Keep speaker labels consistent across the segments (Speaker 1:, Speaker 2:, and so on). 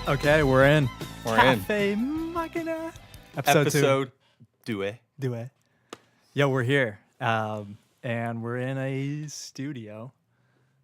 Speaker 1: Okay, we're in.
Speaker 2: We're
Speaker 1: Cafe Machina. Episode
Speaker 2: 2.
Speaker 1: Do it. Yo, we're here. And we're in a studio.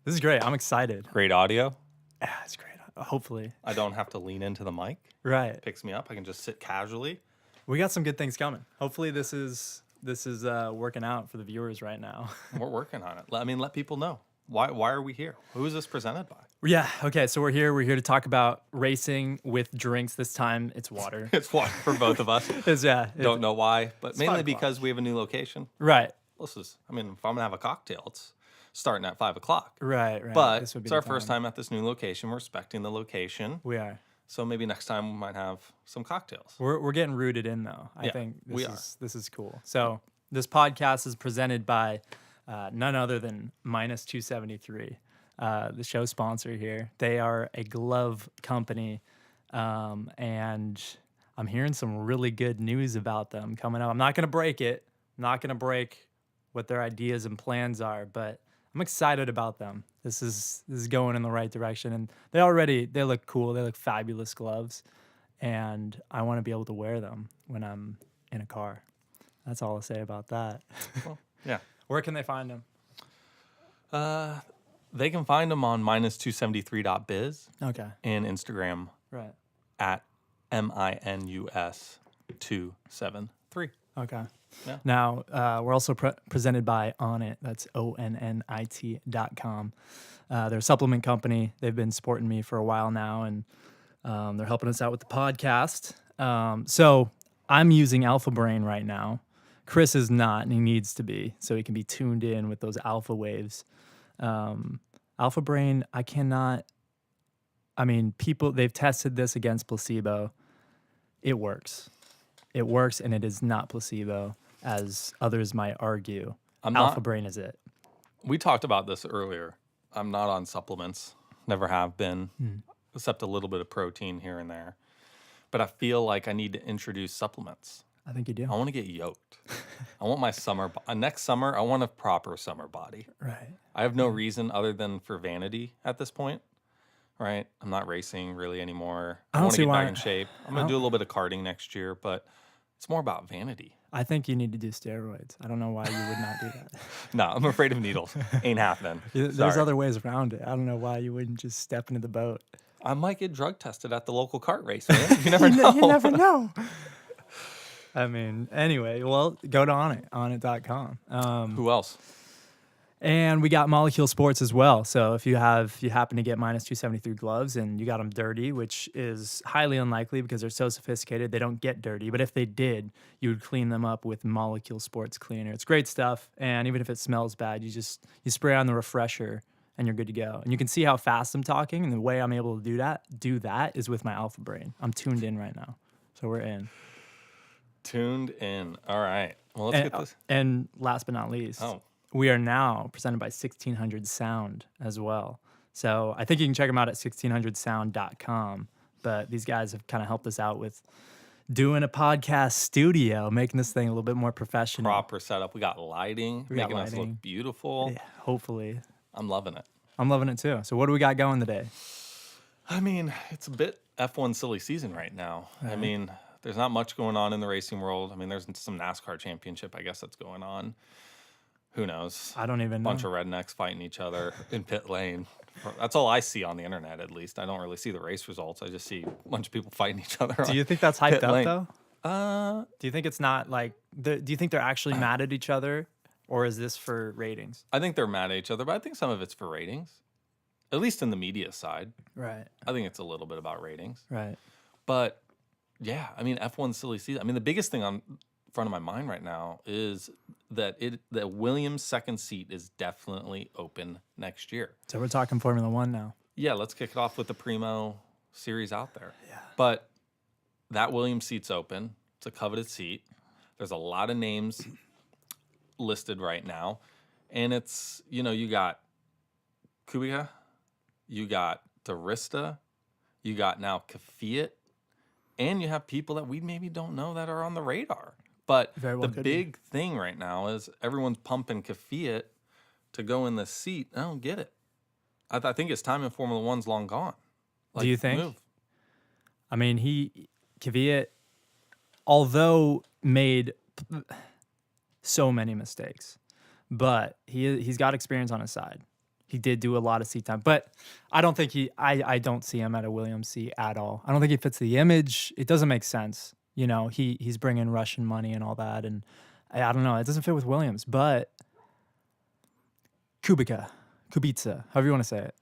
Speaker 1: This is great. I'm excited.
Speaker 2: Great audio.
Speaker 1: Yeah, it's great. Hopefully.
Speaker 2: I don't have to lean into the mic.
Speaker 1: Right.
Speaker 2: Picks me up. I can just sit casually.
Speaker 1: We got some good things coming. Hopefully this is working out for the viewers right now.
Speaker 2: We're working on it. Let people know. Why are we here? Who is this presented by?
Speaker 1: Yeah, okay, so we're here. We're here to talk about racing with drinks. This time it's water.
Speaker 2: It's water for both of us. Don't know why, but mainly because we have a new location.
Speaker 1: Right.
Speaker 2: If I'm going to have a cocktail, it's starting at 5 o'clock.
Speaker 1: Right.
Speaker 2: But it's our first time at this new location. We're respecting the location.
Speaker 1: We are.
Speaker 2: So maybe next time we might have some cocktails.
Speaker 1: We're getting rooted in, though. I think this is cool. So this podcast is presented by none other than Minus 273, the show sponsor here. They are a glove company, and I'm hearing some really good news about them coming up. I'm not going to break it. I'm not going to break what their ideas and plans are, but I'm excited about them. This is going in the right direction, and they look cool. They look fabulous gloves, and I want to be able to wear them when I'm in a car. That's all I'll say about that.
Speaker 2: Well, yeah.
Speaker 1: Where can they find them?
Speaker 2: They can find them on minus273.biz.
Speaker 1: Okay.
Speaker 2: And Instagram.
Speaker 1: Right.
Speaker 2: At MINUS273.
Speaker 1: Okay.
Speaker 2: Yeah.
Speaker 1: Now, we're also presented by Onnit. That's ONNIT.com. They're a supplement company. They've been supporting me for a while now, and they're helping us out with the podcast. So I'm using Alpha Brain right now. Chris is not, and he needs to be, so he can be tuned in with those alpha waves. Alpha Brain, they've tested this against placebo. It works. It works, and it is not placebo, as others might argue. Alpha Brain is it.
Speaker 2: We talked about this earlier. I'm not on supplements. Never have been, except a little bit of protein here and there. But I feel like I need to introduce supplements.
Speaker 1: I think you do.
Speaker 2: I want to get yoked. I want my next summer, I want a proper summer body.
Speaker 1: Right.
Speaker 2: I have no reason other than for vanity at this point, right? I'm not racing really anymore. I want to get back in shape. I'm going to do a little bit of karting next year, but it's more about vanity.
Speaker 1: I think you need to do steroids. I don't know why you would not do that.
Speaker 2: No, I'm afraid of needles. Ain't happening.
Speaker 1: There's other ways around it. I don't know why you wouldn't just step into the boat.
Speaker 2: I might get drug tested at the local kart race, man. You never know.
Speaker 1: You never know. Anyway, well, go to Onnit.com.
Speaker 2: Who else?
Speaker 1: And we got Molecule Sports as well. So if you happen to get minus 273 gloves and you got them dirty, which is highly unlikely because they're so sophisticated, they don't get dirty. But if they did, you would clean them up with Molecule Sports Cleaner. It's great stuff. And even if it smells bad, you spray on the refresher and you're good to go. And you can see how fast I'm talking. And the way I'm able to do that is with my Alpha Brain. I'm tuned in right now. So we're in.
Speaker 2: Tuned in. All right. Well, let's get this.
Speaker 1: And last but not least, we are now presented by 1600 Sound as well. So I think you can check them out at 1600sound.com. But these guys have kind of helped us out with doing a podcast studio, making this thing a little bit more professional.
Speaker 2: Proper setup. We got lighting, making us look beautiful.
Speaker 1: Yeah, hopefully.
Speaker 2: I'm loving it.
Speaker 1: I'm loving it too. So what do we got going today?
Speaker 2: It's a bit F1 silly season right now. Right. There's not much going on in the racing world. There's some NASCAR championship, I guess, that's going on. Who knows?
Speaker 1: I don't even know.
Speaker 2: Bunch of rednecks fighting each other in pit lane. That's all I see on the internet, at least. I don't really see the race results. I just see a bunch of people fighting each other.
Speaker 1: Do you think that's hyped up, though?
Speaker 2: Do
Speaker 1: you think it's not do you think they're actually mad at each other, or is this for ratings?
Speaker 2: I think they're mad at each other, but I think some of it's for ratings, at least in the media side.
Speaker 1: Right.
Speaker 2: I think it's a little bit about ratings.
Speaker 1: Right.
Speaker 2: But yeah, F1 silly season. The biggest thing on front of my mind right now is that Williams' second seat is definitely open next year.
Speaker 1: So we're talking Formula One now.
Speaker 2: Yeah, let's kick it off with the Primo series out there.
Speaker 1: Yeah.
Speaker 2: But that Williams seat's open. It's a coveted seat. There's a lot of names listed right now. And it's, you got Kubica, you got Arista, you got now Kvyat, and you have people that we maybe don't know that are on the radar. But the big thing right now is everyone's pumping Kvyat to go in the seat. I don't get it. I think his time in Formula One's long gone.
Speaker 1: Do you think? I mean, Kvyat, although made so many mistakes, but he's got experience on his side. He did do a lot of seat time, but I don't think I don't see him at a Williams seat at all. I don't think he fits the image. It doesn't make sense. You know, he's bringing Russian money and all that, and I don't know. It doesn't fit with Williams, but Kubica, however you want to say it.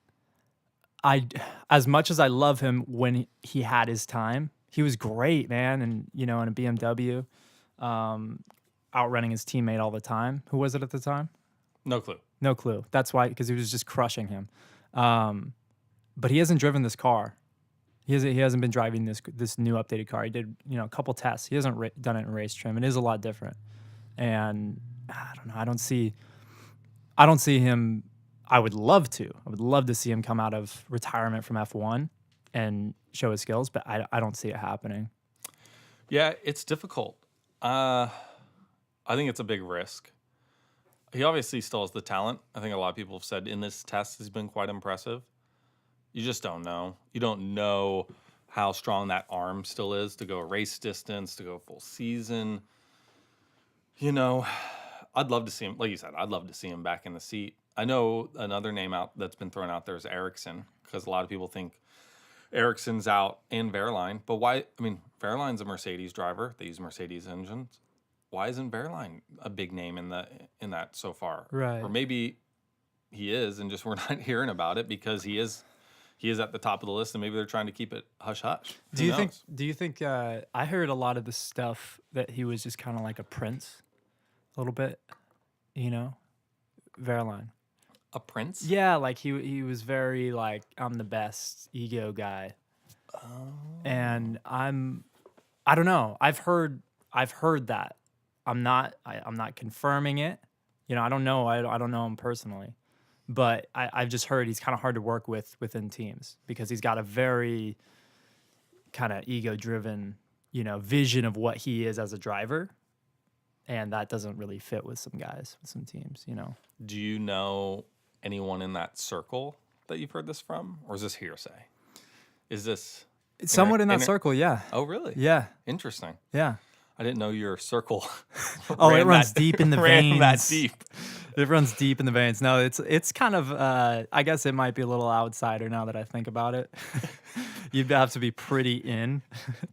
Speaker 1: As much as I love him when he had his time, he was great, man. And, you know, in a BMW, outrunning his teammate all the time. Who was it at the time?
Speaker 2: No clue.
Speaker 1: No clue. That's why, because he was just crushing him. But he hasn't driven this car. He hasn't been driving this new updated car. He did, you know, a couple tests. He hasn't done it in race trim. It is a lot different. And I don't know. I don't see him. I would love to see him come out of retirement from F1 and show his skills, but I don't see it happening.
Speaker 2: Yeah, it's difficult. I think it's a big risk. He obviously still has the talent. I think a lot of people have said in this test he's been quite impressive. You just don't know. You don't know how strong that arm still is to go a race distance, to go full season. You know, I'd love to see him. Like you said, I'd love to see him back in the seat. I know another name that's been thrown out there is Ericsson, because a lot of people think Ericsson's out and Wehrlein. But why? I mean, Wehrlein's a Mercedes driver. They use Mercedes engines. Why isn't Wehrlein a big name in that so far?
Speaker 1: Right.
Speaker 2: Or maybe he is, and just we're not hearing about it because he is at the top of the list, and maybe they're trying to keep it hush hush.
Speaker 1: Do you think? I heard a lot of the stuff that he was just kind of like a prince, a little bit. You know, Wehrlein.
Speaker 2: A prince?
Speaker 1: Yeah, like he was very like, I'm the best ego guy. Oh. And I don't know. I've heard that. I'm not confirming it. You know, I don't know. I don't know him personally, but I've just heard he's kind of hard to work with within teams because he's got a very kind of ego driven, you know, vision of what he is as a driver. And that doesn't really fit with some guys, with some teams, you know.
Speaker 2: Do you know anyone in that circle that you've heard this from? Or is this hearsay? Is this...
Speaker 1: Somewhat in that circle, yeah.
Speaker 2: Oh, really?
Speaker 1: Yeah.
Speaker 2: Interesting.
Speaker 1: Yeah.
Speaker 2: I didn't know your circle
Speaker 1: it runs deep in the veins.
Speaker 2: That deep.
Speaker 1: It runs deep in the veins. No, it's kind of, I guess it might be a little outsider now that I think about it. You'd have to be pretty in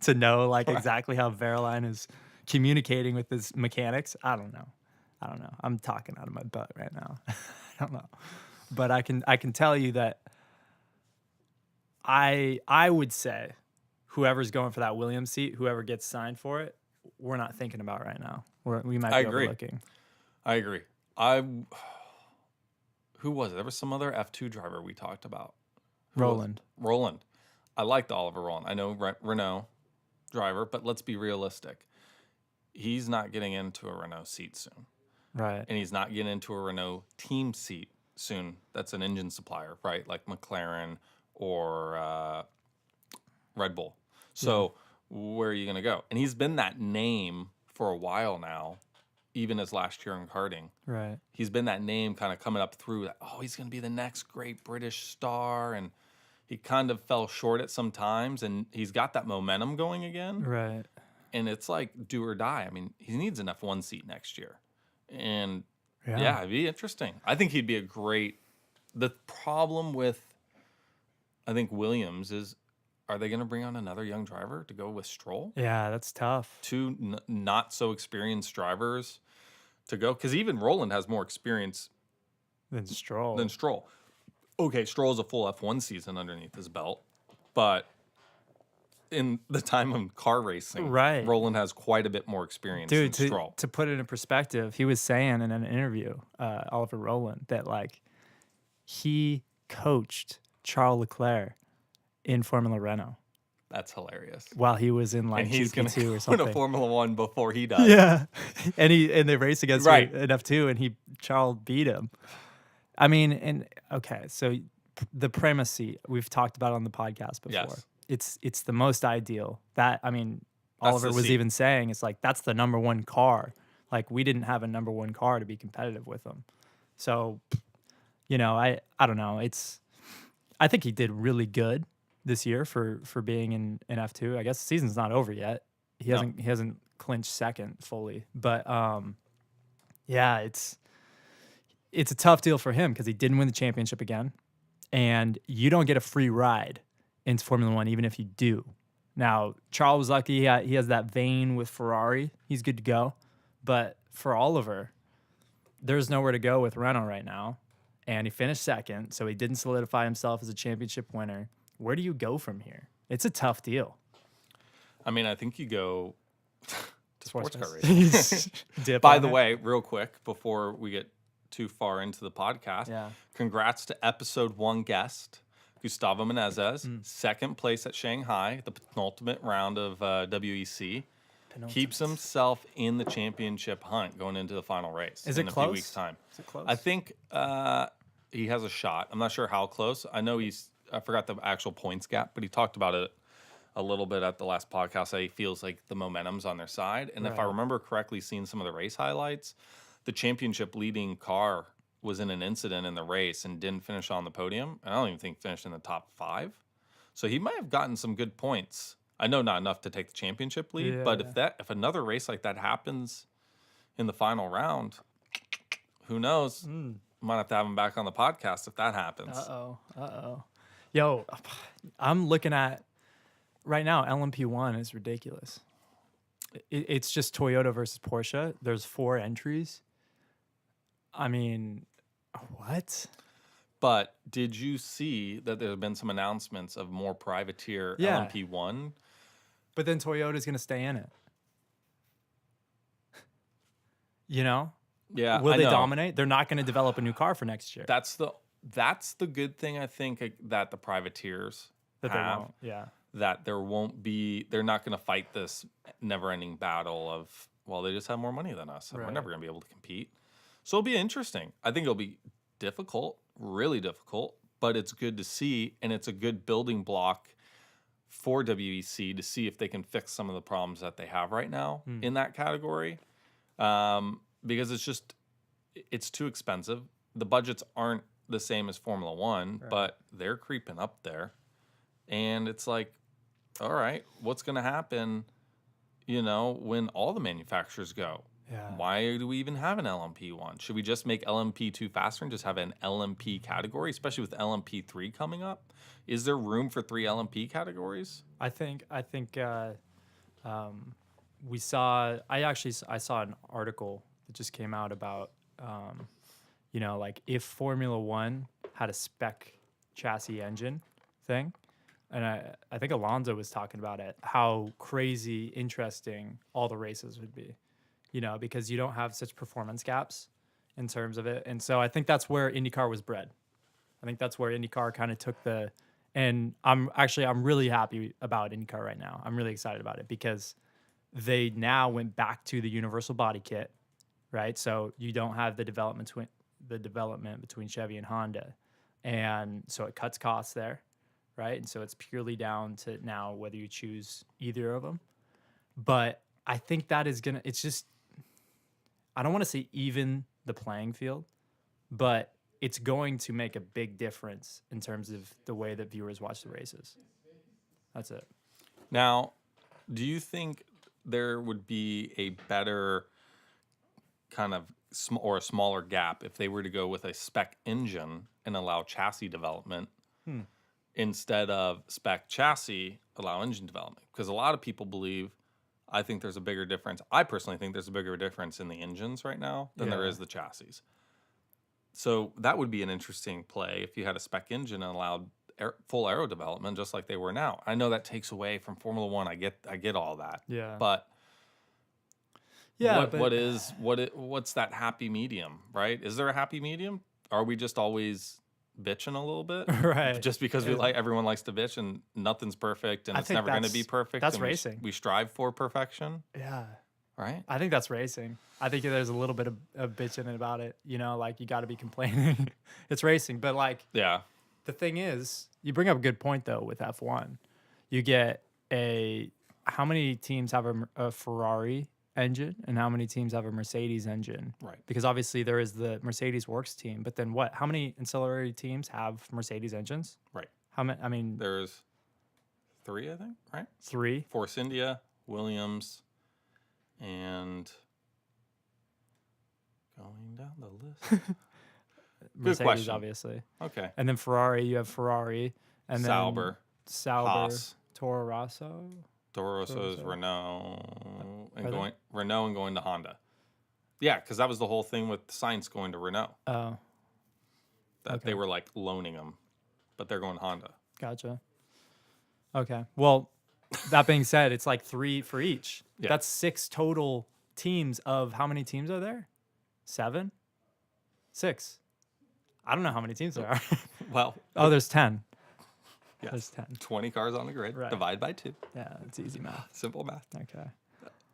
Speaker 1: to know like exactly how Wehrlein is communicating with his mechanics. I don't know. I'm talking out of my butt right now. I don't know. But I can tell you that I would say whoever's going for that Williams seat, whoever gets signed for it, we're not thinking about right now. We might be overlooking.
Speaker 2: I agree. Who was it? There was some other F2 driver we talked about.
Speaker 1: Roland.
Speaker 2: I liked Oliver Roland. I know Renault driver, but let's be realistic. He's not getting into a Renault seat soon.
Speaker 1: Right.
Speaker 2: And he's not getting into a Renault team seat soon. That's an engine supplier, right? Like McLaren or Red Bull. So where are you going to go? And he's been that name for a while now, even as last year in karting.
Speaker 1: Right.
Speaker 2: He's been that name kind of coming up through that, he's going to be the next great British star. And he kind of fell short at some times, and he's got that momentum going again.
Speaker 1: Right.
Speaker 2: And it's like do or die. I mean, he needs an F1 seat next year. And yeah, it'd be interesting. I think he'd be a great... The problem with, I think, Williams is, are they going to bring on another young driver to go with Stroll?
Speaker 1: Yeah, that's tough.
Speaker 2: Two not so experienced drivers to go, because even Roland has more experience
Speaker 1: than Stroll.
Speaker 2: Okay, Stroll's a full F1 season underneath his belt, but in the time of car racing,
Speaker 1: right,
Speaker 2: Roland has quite a bit more experience than Stroll.
Speaker 1: To put it in perspective, he was saying in an interview, Oliver Roland, that like he coached Charles Leclerc in Formula Renault.
Speaker 2: That's hilarious.
Speaker 1: While he was in like GT2 or something.
Speaker 2: Win a Formula One before he does.
Speaker 1: Yeah, and they raced against him in F2, and Charles beat him. I mean, and okay, so the Prema seat we've talked about on the podcast before.
Speaker 2: Yes.
Speaker 1: It's the most ideal. That, I mean, Oliver was even saying it's like that's the number one car. Like we didn't have a number one car to be competitive with them. So, you know, I don't know. I think he did really good, this year for being in F2. I guess the season's not over yet. He hasn't clinched second fully, but yeah, it's a tough deal for him because he didn't win the championship again, and you don't get a free ride into Formula One even if you do. Now, Charles was lucky. He has that vein with Ferrari. He's good to go. But for Oliver, there's nowhere to go with Renault right now. And he finished second, so he didn't solidify himself as a championship winner. Where do you go from here? It's a tough deal.
Speaker 2: I mean, I think you go to sports car
Speaker 1: racing.
Speaker 2: By the way, real quick, before we get too far into the podcast, congrats to episode 1 guest, Gustavo Menezes, second place at Shanghai, the penultimate round of WEC. Keeps himself in the championship hunt going into the final race in a few weeks' time.
Speaker 1: Is it close?
Speaker 2: I think he has a shot. I'm not sure how close. I know I forgot the actual points gap, but he talked about it a little bit at the last podcast. That he feels like the momentum's on their side. And if I remember correctly, seeing some of the race highlights, the championship leading car was in an incident in the race and didn't finish on the podium. And I don't even think finished in the top 5. So he might have gotten some good points. I know not enough to take the championship lead, but if another race like that happens in the final round, who knows? Might have to have him back on the podcast if that happens.
Speaker 1: Yo, I'm looking at right now. LMP1 is ridiculous. It's just Toyota versus Porsche. There's 4 entries. I mean, what?
Speaker 2: But did you see that there have been some announcements of more privateer LMP1?
Speaker 1: But then Toyota's going to stay in it. You know?
Speaker 2: Yeah.
Speaker 1: Will they dominate? They're not going to develop a new car for next year.
Speaker 2: That's the good thing, I think, that the privateers
Speaker 1: have. They won't. Yeah.
Speaker 2: That they're not going to fight this never-ending battle of, well, they just have more money than us, and we're never going to be able to compete. So it'll be interesting. I think it'll be difficult, really difficult, but it's good to see, and it's a good building block for WEC to see if they can fix some of the problems that they have right now in that category, because it's too expensive. The budgets aren't the same as Formula One, but they're creeping up there, and it's like, all right, what's going to happen, when all the manufacturers go?
Speaker 1: Yeah.
Speaker 2: Why do we even have an LMP1? Should we just make LMP2 faster and just have an LMP category, especially with LMP3 coming up? Is there room for 3 LMP categories?
Speaker 1: I think we saw. I saw an article that just came out about, like if Formula One had a spec chassis engine thing, and I think Alonso was talking about it, how crazy interesting all the races would be. Because you don't have such performance gaps in terms of it. And so I think that's where IndyCar was bred. I think that's where IndyCar kind of took and I'm really happy about IndyCar right now. I'm really excited about it because they now went back to the universal body kit, right? So you don't have the development between Chevy and Honda. And so it cuts costs there, right? And so it's purely down to now whether you choose either of them. But I think that is I don't want to say even the playing field, but it's going to make a big difference in terms of the way that viewers watch the races. That's it.
Speaker 2: Now, do you think there would be a better kind of or a smaller gap if they were to go with a spec engine and allow chassis development instead of spec chassis allow engine development? Because a lot of people I think there's a bigger difference. I personally think there's a bigger difference in the engines right now than there is the chassis. So that would be an interesting play if you had a spec engine and allowed full aero development just like they were now. I know that takes away from Formula One. I get all that.
Speaker 1: Yeah.
Speaker 2: But what's that happy medium, right? Is there a happy medium? Are we just always bitching a little bit,
Speaker 1: right?
Speaker 2: Just because everyone likes to bitch and nothing's perfect and it's never going to be perfect.
Speaker 1: That's racing.
Speaker 2: We strive for perfection.
Speaker 1: Yeah.
Speaker 2: Right.
Speaker 1: I think that's racing. I think there's a little bit of bitching about it. You got to be complaining. It's racing, but the thing is, you bring up a good point though with F1. You get how many teams have a Ferrari engine and how many teams have a Mercedes engine?
Speaker 2: Right.
Speaker 1: Because obviously there is the Mercedes Works team, but then how many ancillary teams have Mercedes engines?
Speaker 2: Right.
Speaker 1: How many? I mean,
Speaker 2: there's 3, I think, right?
Speaker 1: 3.
Speaker 2: Force India, Williams, and going down the list.
Speaker 1: Mercedes,
Speaker 2: question.
Speaker 1: obviously.
Speaker 2: Okay.
Speaker 1: And then Ferrari, you have Ferrari. And
Speaker 2: Sauber,
Speaker 1: Sauber,
Speaker 2: Haas.
Speaker 1: Toro Rosso.
Speaker 2: Toro Rosso is Renault and
Speaker 1: Are
Speaker 2: Renault and going to Honda. Yeah, because that was the whole thing with Sainz going to Renault.
Speaker 1: Oh.
Speaker 2: That they were like loaning him, but they're going Honda.
Speaker 1: Gotcha. Okay. Well, that being said, it's like 3 for each.
Speaker 2: Yeah.
Speaker 1: That's 6 total teams of how many teams are there? 7? 6. I don't know how many teams there are.
Speaker 2: Well.
Speaker 1: Oh, there's 10.
Speaker 2: Yes.
Speaker 1: There's 10.
Speaker 2: 20 cars on the grid.
Speaker 1: Right.
Speaker 2: Divide by 2.
Speaker 1: Yeah, it's easy math.
Speaker 2: Simple math.
Speaker 1: Okay.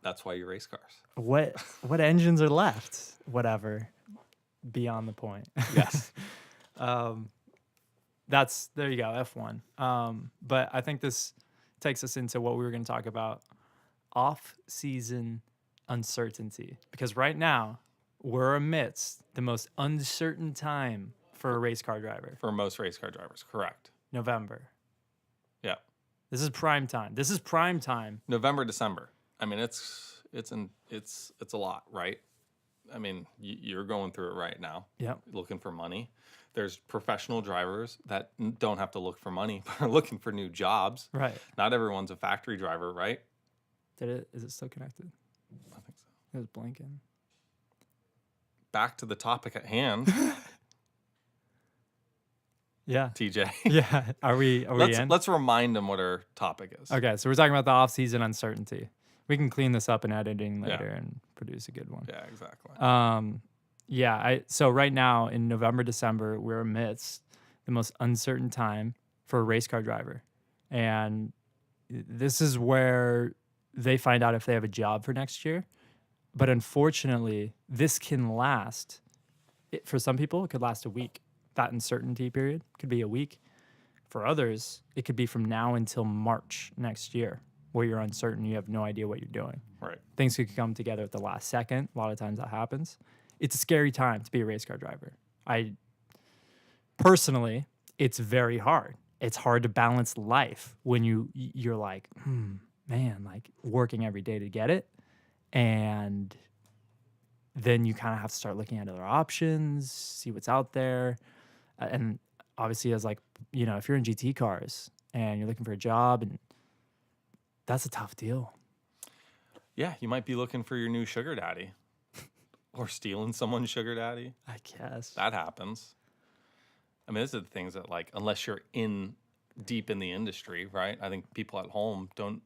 Speaker 2: That's why you race cars.
Speaker 1: What engines are left? Whatever. Beyond the point.
Speaker 2: Yes.
Speaker 1: There you go, F1. But I think this takes us into what we were going to talk about, off-season uncertainty. Because right now, we're amidst the most uncertain time for a race car driver.
Speaker 2: For most race car drivers, correct.
Speaker 1: November.
Speaker 2: Yeah.
Speaker 1: This is prime time.
Speaker 2: November, December. I mean, it's a lot, right? I mean, you're going through it right now.
Speaker 1: Yep.
Speaker 2: Looking for money. There's professional drivers that don't have to look for money, but are looking for new jobs.
Speaker 1: Right.
Speaker 2: Not everyone's a factory driver, right?
Speaker 1: Is it still connected?
Speaker 2: I think so.
Speaker 1: It was blinking.
Speaker 2: Back to the topic at hand.
Speaker 1: Yeah.
Speaker 2: TJ.
Speaker 1: Yeah. Are we in?
Speaker 2: Let's remind them what our topic is.
Speaker 1: Okay, so we're talking about the off-season uncertainty. We can clean this up in editing later and produce a good one.
Speaker 2: Yeah, exactly.
Speaker 1: So right now in November, December, we're amidst the most uncertain time for a race car driver. And this is where they find out if they have a job for next year. But unfortunately, this can last. For some people, it could last a week. That uncertainty period could be a week. For others, it could be from now until March next year, where you're uncertain. You have no idea what you're doing.
Speaker 2: Right.
Speaker 1: Things could come together at the last second. A lot of times that happens. It's a scary time to be a race car driver. Personally, it's very hard. It's hard to balance life when you're like, man, like working every day to get it. And then you kind of have to start looking at other options, see what's out there. And obviously as like, if you're in GT cars and you're looking for a job, and that's a tough deal.
Speaker 2: Yeah, you might be looking for your new sugar daddy or stealing someone's sugar daddy.
Speaker 1: I guess.
Speaker 2: That happens. I mean, these are the things that, like, unless you're deep in the industry, right? I think people at home don't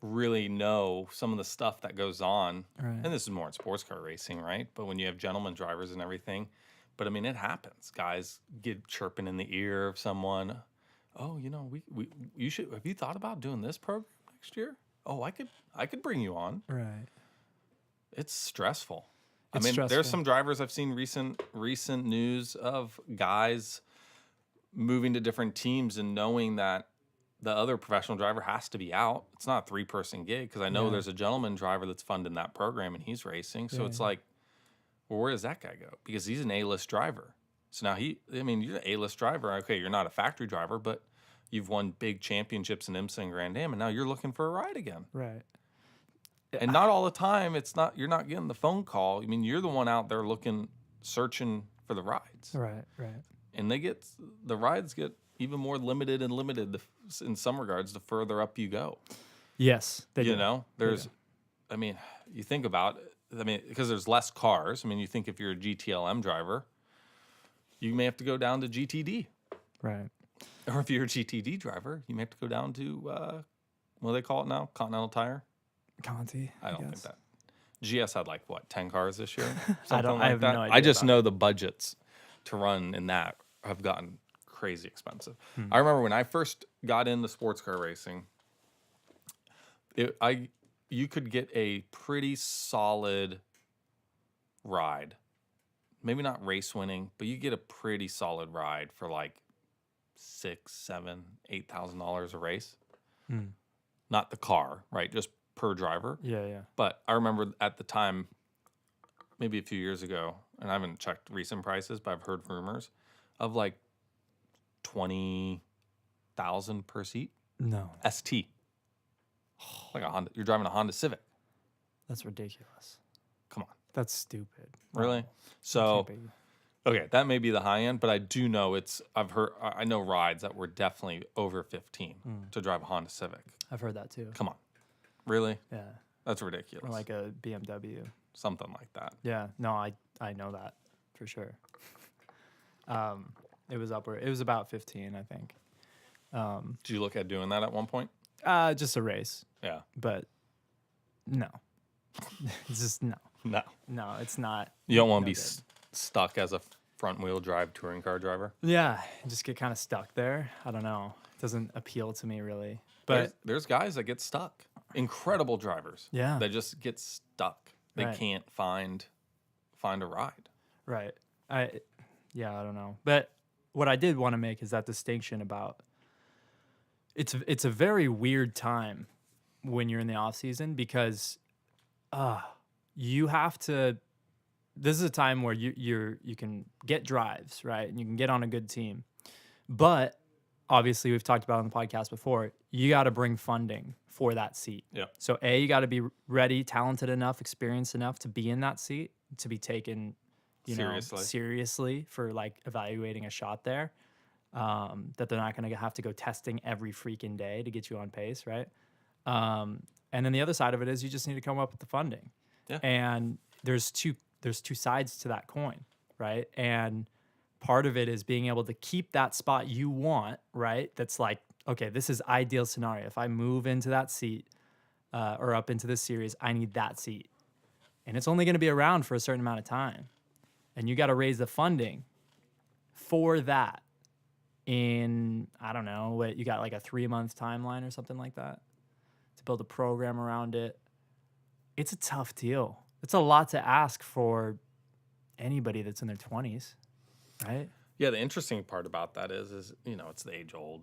Speaker 2: really know some of the stuff that goes on.
Speaker 1: Right.
Speaker 2: And this is more in sports car racing, right? But when you have gentleman drivers and everything, but I mean, it happens. Guys get chirping in the ear of someone. Oh, you should. Have you thought about doing this program next year? Oh, I could bring you on.
Speaker 1: Right.
Speaker 2: It's stressful.
Speaker 1: Stressful.
Speaker 2: There's some drivers I've seen recent news of guys moving to different teams and knowing that the other professional driver has to be out. It's not a 3-person gig, because I know there's a gentleman driver that's funding that program and he's racing. So it's like, well, where does that guy go? Because he's an A-list driver. So now you're an A-list driver. Okay, you're not a factory driver, but you've won big championships in IMSA and Grand Am, and now you're looking for a ride again.
Speaker 1: Right.
Speaker 2: And not all the time, you're not getting the phone call. I mean, you're the one out there searching for the rides.
Speaker 1: Right.
Speaker 2: And the rides get even more limited in some regards the further up you go.
Speaker 1: Yes.
Speaker 2: You think about it, because there's less cars. I mean, you think if you're a GTLM driver, you may have to go down to GTD.
Speaker 1: Right.
Speaker 2: Or if you're a GTD driver, you may have to go down to, what do they call it now? Continental Tire?
Speaker 1: Conti.
Speaker 2: I don't think that. GS had 10 cars this year?
Speaker 1: I have no idea.
Speaker 2: I just know the budgets to run in that have gotten crazy expensive. I remember when I first got into sports car racing, you could get a pretty solid ride. Maybe not race winning, but you get a pretty solid ride for $6,000, $7,000, $8,000 a race. Not the car, right? Just per driver.
Speaker 1: Yeah.
Speaker 2: But I remember at the time, maybe a few years ago, and I haven't checked recent prices, but I've heard rumors of $20,000 per seat.
Speaker 1: No.
Speaker 2: ST. Like a Honda. You're driving a Honda Civic.
Speaker 1: That's ridiculous.
Speaker 2: Come on.
Speaker 1: That's stupid.
Speaker 2: Really?
Speaker 1: No,
Speaker 2: So,
Speaker 1: it can't be.
Speaker 2: okay, that may be the high end, but I do know I know rides that were definitely over 15 to drive a Honda Civic.
Speaker 1: I've heard that too.
Speaker 2: Come on. Really?
Speaker 1: Yeah.
Speaker 2: That's ridiculous.
Speaker 1: Or like a BMW.
Speaker 2: Something like that.
Speaker 1: Yeah. No, I know that for sure. It was upward. It was about 15, I think.
Speaker 2: Did you look at doing that at one point?
Speaker 1: Just a race,
Speaker 2: Yeah.
Speaker 1: but no. It's just no.
Speaker 2: No.
Speaker 1: It's not.
Speaker 2: You don't want to
Speaker 1: no
Speaker 2: be
Speaker 1: good.
Speaker 2: stuck as a front wheel drive touring car driver?
Speaker 1: Yeah, just get kind of stuck there. I don't know. It doesn't appeal to me really. But
Speaker 2: there's guys that get stuck. Incredible drivers.
Speaker 1: Yeah.
Speaker 2: That just get stuck. They
Speaker 1: Right.
Speaker 2: can't find a ride.
Speaker 1: right. I don't know. But what I did want to make is that distinction about it's a very weird time when you're in the off season because you have to. This is a time where you can get drives, right? And you can get on a good team. But obviously we've talked about on the podcast before, you got to bring funding for that seat.
Speaker 2: Yeah.
Speaker 1: So you got to be ready, talented enough, experienced enough to be in that seat, to be taken, seriously for like evaluating a shot there. That they're not going to have to go testing every freaking day to get you on pace, right? And then the other side of it is you just need to come up with the funding.
Speaker 2: Yeah.
Speaker 1: And there's two sides to that coin, right? And part of it is being able to keep that spot you want, right? That's like, okay, this is ideal scenario. If I move into that seat or up into this series, I need that seat. And it's only going to be around for a certain amount of time. And you got to raise the funding for that in, I don't know, what you got like a 3-month timeline or something like that to build a program around it. It's a tough deal. It's a lot to ask for anybody that's in their 20s, right?
Speaker 2: Yeah, the interesting part about that is it's the age old.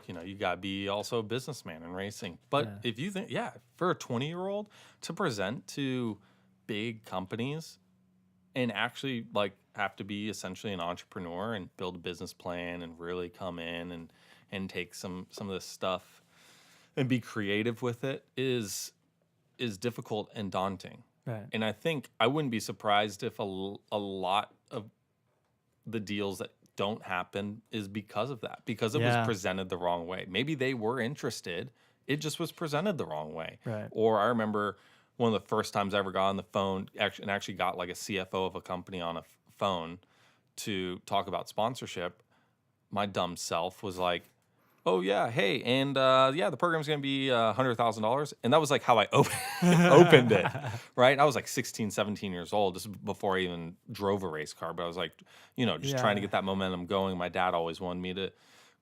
Speaker 2: You got to be also a businessman in racing. But if you think, for a 20-year-old to present to big companies and actually like have to be essentially an entrepreneur and build a business plan and really come in and take some of this stuff and be creative with it is difficult and daunting.
Speaker 1: Right.
Speaker 2: And I think I wouldn't be surprised if a lot of the deals that don't happen is because of that, because it was presented the wrong way. Maybe they were interested. It just was presented the wrong way.
Speaker 1: Right.
Speaker 2: Or I remember one of the first times I ever got on the phone and actually got like a CFO of a company on a phone to talk about sponsorship. My dumb self was like, oh, yeah, hey, and the program's going to be $100,000. And that was like how I opened it, right? I was like 16, 17 years old, just before I even drove a race car. But I was like, just trying to get that momentum going. My dad always wanted me to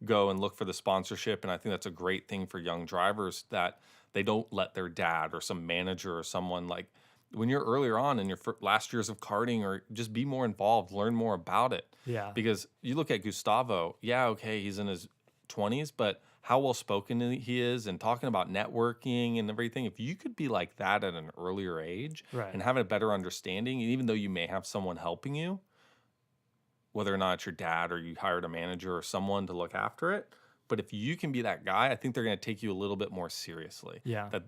Speaker 2: go and look for the sponsorship. And I think that's a great thing for young drivers, that they don't let their dad or some manager or someone, like, when you're earlier on in your last years of karting, or just be more involved, learn more about it.
Speaker 1: Yeah.
Speaker 2: Because you look at Gustavo, he's in his 20s, but how well spoken he is and talking about networking and everything. If you could be like that at an earlier age and have a better understanding, and even though you may have someone helping you, whether or not it's your dad or you hired a manager or someone to look after it, but if you can be that guy, I think they're going to take you a little bit more seriously.
Speaker 1: Yeah.
Speaker 2: That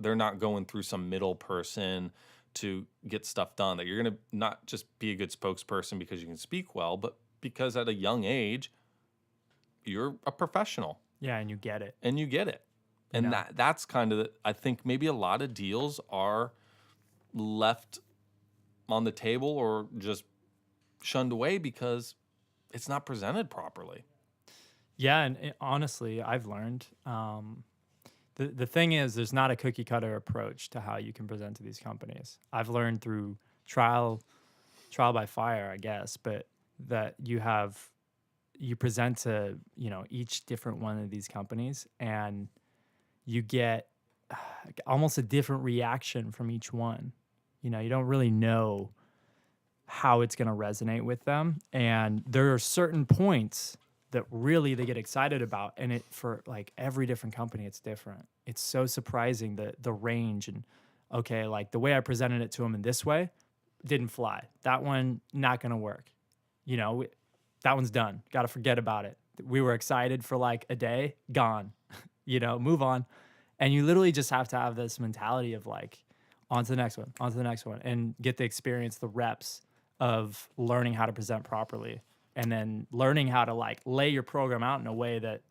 Speaker 2: they're not going through some middle person to get stuff done. That you're going to not just be a good spokesperson because you can speak well, but because at a young age, you're a professional.
Speaker 1: Yeah, and you get it.
Speaker 2: And that's kind of, I think maybe a lot of deals are left on the table or just shunned away because it's not presented properly.
Speaker 1: Yeah, and honestly, I've learned the thing is there's not a cookie cutter approach to how you can present to these companies. I've learned through trial by fire, I guess, but that you present to each different one of these companies, and you get almost a different reaction from each one. You don't really know how it's going to resonate with them, and there are certain points that really they get excited about, and it for like every different company it's different. It's so surprising the range, and okay, like the way I presented it to them in this way didn't fly. That one not going to work. That one's done. Got to forget about it. We were excited for like a day, gone. move on. And you literally just have to have this mentality of like, on to the next one, on to the next one, and get the experience, the reps of learning how to present properly, and then learning how to like lay your program out in a way that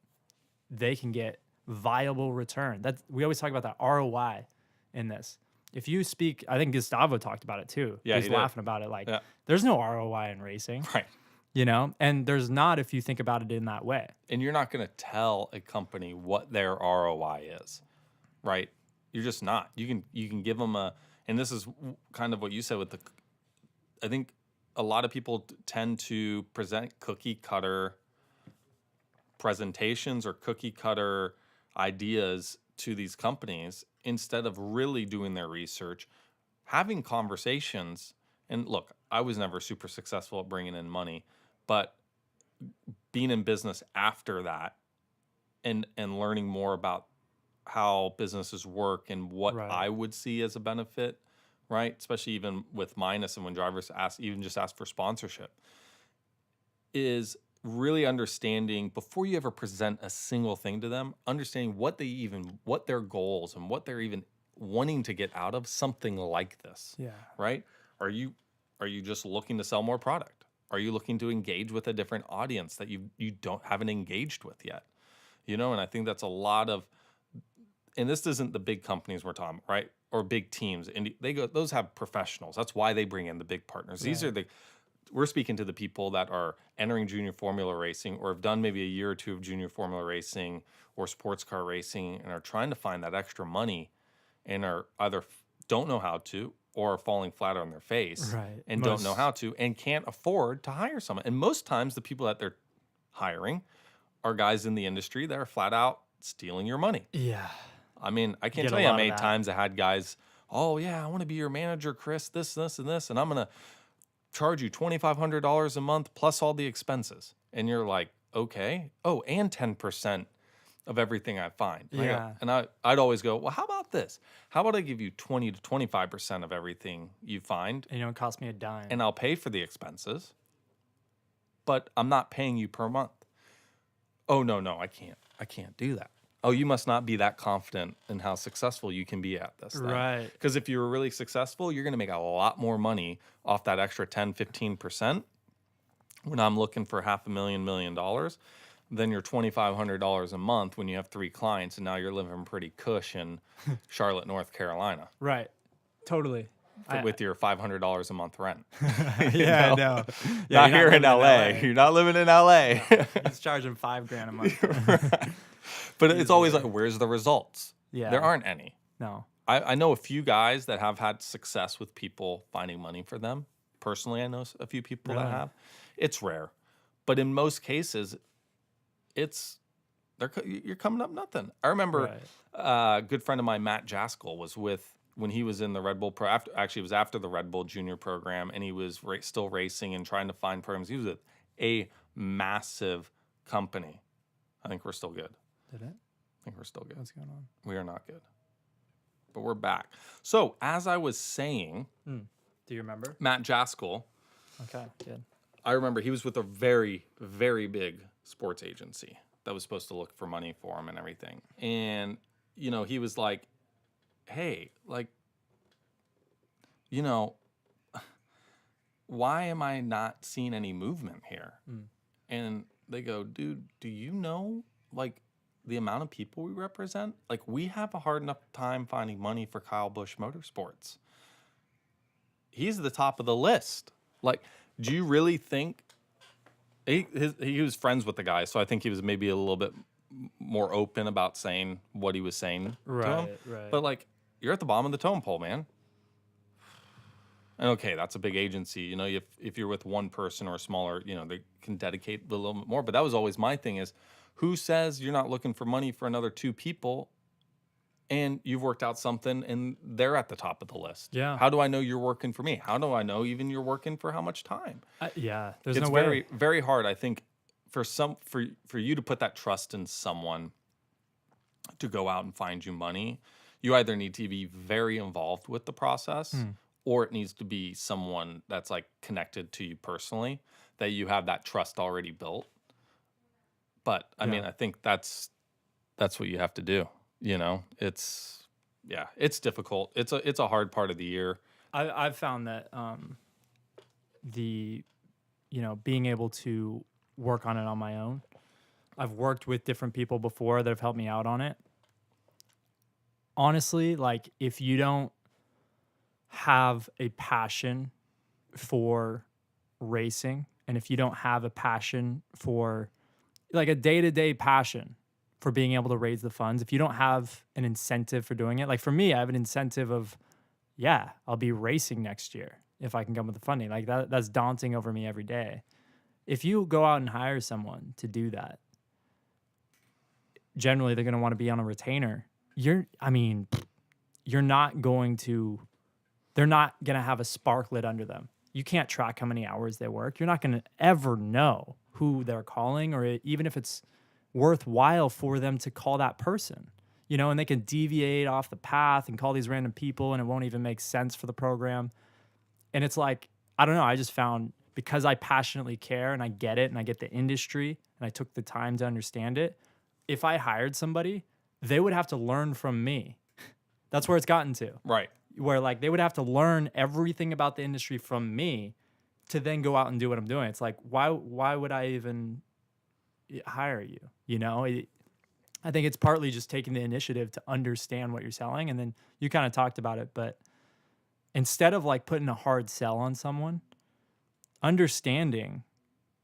Speaker 1: they can get viable return. We always talk about that ROI in this. If you speak, I think Gustavo talked about it too.
Speaker 2: Yeah,
Speaker 1: He's laughing about it. Like,
Speaker 2: yeah.
Speaker 1: There's no ROI in racing.
Speaker 2: Right.
Speaker 1: And there's not if you think about it in that way.
Speaker 2: And you're not going to tell a company what their ROI is, right? You're just not. You can give them and this is kind of what you said with I think a lot of people tend to present cookie cutter presentations or cookie cutter ideas to these companies instead of really doing their research, having conversations. And look, I was never super successful at bringing in money, but being in business after that and learning more about how businesses work and what I would see as a benefit, right? Especially even with Minus and when drivers ask for sponsorship, is really understanding before you ever present a single thing to them, understanding what their goals and what they're even wanting to get out of something like this.
Speaker 1: Yeah.
Speaker 2: Right? Are you just looking to sell more product? Are you looking to engage with a different audience that you haven't engaged with yet? And I think that's a lot of, and this isn't the big companies we're talking, right? Or big teams. And those have professionals. That's why they bring in the big partners. These are we're speaking to the people that are entering junior formula racing or have done maybe a year or two of junior formula racing or sports car racing and are trying to find that extra money and are either don't know how to or are falling flat on their face and don't know how to and can't afford to hire someone. And most times the people that they're hiring are guys in the industry that are flat out stealing your money.
Speaker 1: Yeah.
Speaker 2: I mean, I can't tell you how many times I had guys, oh, yeah, I want to be your manager, Chris, this, and this, and I'm going to charge you $2,500 a month plus all the expenses. And you're like, okay. Oh, and 10% of everything I find.
Speaker 1: Yeah.
Speaker 2: And I'd always go, well, how about this? How about I give you 20 to 25% of everything you find?
Speaker 1: And it cost me a dime.
Speaker 2: And I'll pay for the expenses, but I'm not paying you per month. Oh, no, I can't do that. Oh, you must not be that confident in how successful you can be at this. Then.
Speaker 1: Right.
Speaker 2: Because if you're really successful, you're going to make a lot more money off that extra 10, 15% when I'm looking for $500,000, $1 million than your $2,500 a month when you have 3 clients and now you're living pretty cush in Charlotte, North Carolina.
Speaker 1: Right. Totally.
Speaker 2: With your $500 a month rent.
Speaker 1: Yeah, I know.
Speaker 2: Yeah, not here in LA. You're not living in LA.
Speaker 1: He's charging $5,000 a month.
Speaker 2: Right. But it's always like, where's the results?
Speaker 1: Yeah.
Speaker 2: There aren't any.
Speaker 1: No.
Speaker 2: I know a few guys that have had success with people finding money for them. Personally, I know a few people that have. It's rare. But in most cases, you're coming up nothing. I remember a good friend of mine, Matt Jaskell, was when he was in the Red Bull Pro. It was after the Red Bull Junior program, and he was still racing and trying to find programs. He was at a massive company. I think we're still good.
Speaker 1: Did it?
Speaker 2: I think we're still good.
Speaker 1: What's going on?
Speaker 2: We are not good. But we're back. So, as I was saying...
Speaker 1: Do you remember?
Speaker 2: Matt Jaskell.
Speaker 1: Okay, good.
Speaker 2: I remember he was with a very, very big sports agency that was supposed to look for money for him and everything. And, he was like, hey, why am I not seeing any movement here? And they go, dude, do you know, the amount of people we represent? We have a hard enough time finding money for Kyle Busch Motorsports. He's the top of the list. Do you really think... He was friends with the guy, so I think he was maybe a little bit more open about saying what he was saying to him.
Speaker 1: Right.
Speaker 2: But, you're at the bottom of the totem pole, man. And okay, that's a big agency. If you're with one person or a smaller, they can dedicate a little bit more. But that was always my thing is, who says you're not looking for money for another 2 people and you've worked out something and they're at the top of the list?
Speaker 1: Yeah.
Speaker 2: How do I know you're working for me? How do I know even you're working for how much time?
Speaker 1: There's
Speaker 2: it's
Speaker 1: no way.
Speaker 2: very, very hard, I think, for you to put that trust in someone to go out and find you money. You either need to be very involved with the process or it needs to be someone that's connected to you personally, that you have that trust already built. But I mean, I think that's that's what you have to do. It's difficult. It's a hard part of the year.
Speaker 1: I've found that being able to work on it on my own. I've worked with different people before that have helped me out on it. Honestly, like if you don't have a passion for racing, and if you don't have a passion for like a day-to-day passion for being able to raise the funds, if you don't have an incentive for doing it, like for me, I have an incentive of, I'll be racing next year if I can come with the funding. Like that's daunting over me every day. If you go out and hire someone to do that, generally they're going to want to be on a retainer. They're not going to have a spark lit under them. You can't track how many hours they work. You're not going to ever know who they're calling, or even if it's worthwhile for them to call that person, and they can deviate off the path and call these random people, and it won't even make sense for the program. And it's like, I don't know. I just found, because I passionately care and I get it and I get the industry and I took the time to understand it, if I hired somebody, they would have to learn from me. That's where it's gotten to.
Speaker 2: Right.
Speaker 1: Where like they would have to learn everything about the industry from me to then go out and do what I'm doing. It's like, why would I even hire you? I think it's partly just taking the initiative to understand what you're selling. And then you kind of talked about it, but instead of like putting a hard sell on someone, understanding,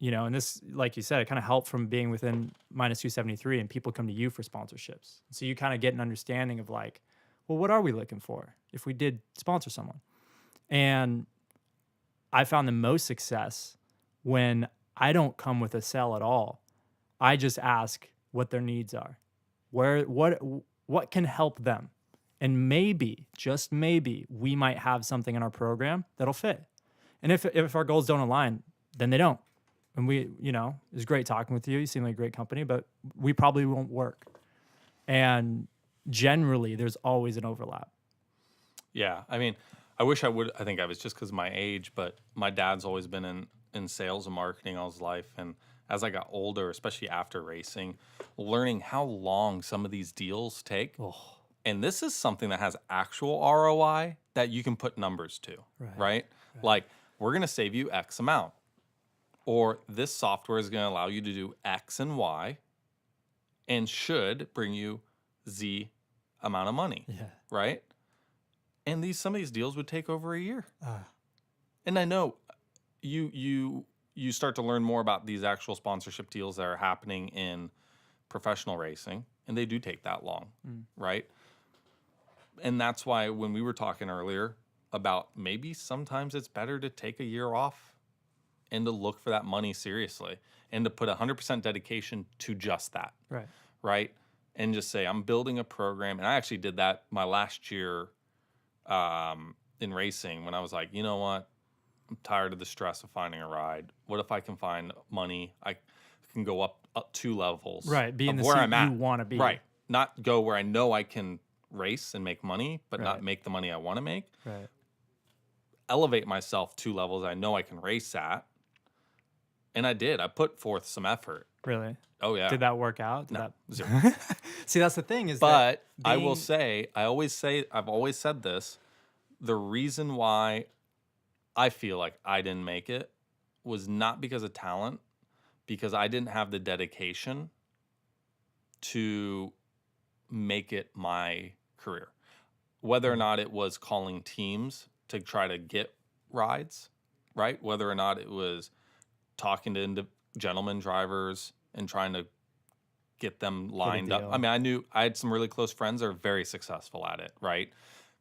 Speaker 1: and this, like you said, it kind of helped from being within minus 273 and people come to you for sponsorships. So you kind of get an understanding of like, well, what are we looking for if we did sponsor someone? And I found the most success when I don't come with a sell at all. I just ask what their needs are, what can help them. And maybe, just maybe, we might have something in our program that'll fit. And if our goals don't align, then they don't. And it was great talking with you. You seem like a great company, but we probably won't work. And generally, there's always an overlap.
Speaker 2: Yeah. I mean, I wish I would. I think I was just because of my age, but my dad's always been in sales and marketing all his life. And as I got older, especially after racing, learning how long some of these deals take. Oh. And this is something that has actual ROI that you can put numbers to, right? Like, we're going to save you X amount. Or this software is going to allow you to do X and Y and should bring you Z amount of money, right? And some of these deals would take over a year. And I know you start to learn more about these actual sponsorship deals that are happening in professional racing, and they do take that long, right? And that's why when we were talking earlier about maybe sometimes it's better to take a year off and to look for that money seriously and to put 100% dedication to just that. Right. And just say, I'm building a program. And I actually did that my last year in racing when I was like, you know what? I'm tired of the stress of finding a ride. What if I can find money? I can go up 2 levels.
Speaker 1: Right. Be in the
Speaker 2: where
Speaker 1: seat
Speaker 2: I'm at.
Speaker 1: You want to be.
Speaker 2: Right. Not go where I know I can race and make money, but not make the money I want to make.
Speaker 1: Right.
Speaker 2: Elevate myself 2 levels I know I can race at. And I did. I put forth some effort.
Speaker 1: Really?
Speaker 2: Oh, yeah.
Speaker 1: Did that work out?
Speaker 2: Zero.
Speaker 1: See, that's the thing is
Speaker 2: but I will say, I've always said this, the reason why I feel like I didn't make it was not because of talent, because I didn't have the dedication to make it my career. Whether or not it was calling teams to try to get rides, right? Whether or not it was talking to gentleman drivers and trying to get them lined up. I mean, I had some really close friends that are very successful at it, right?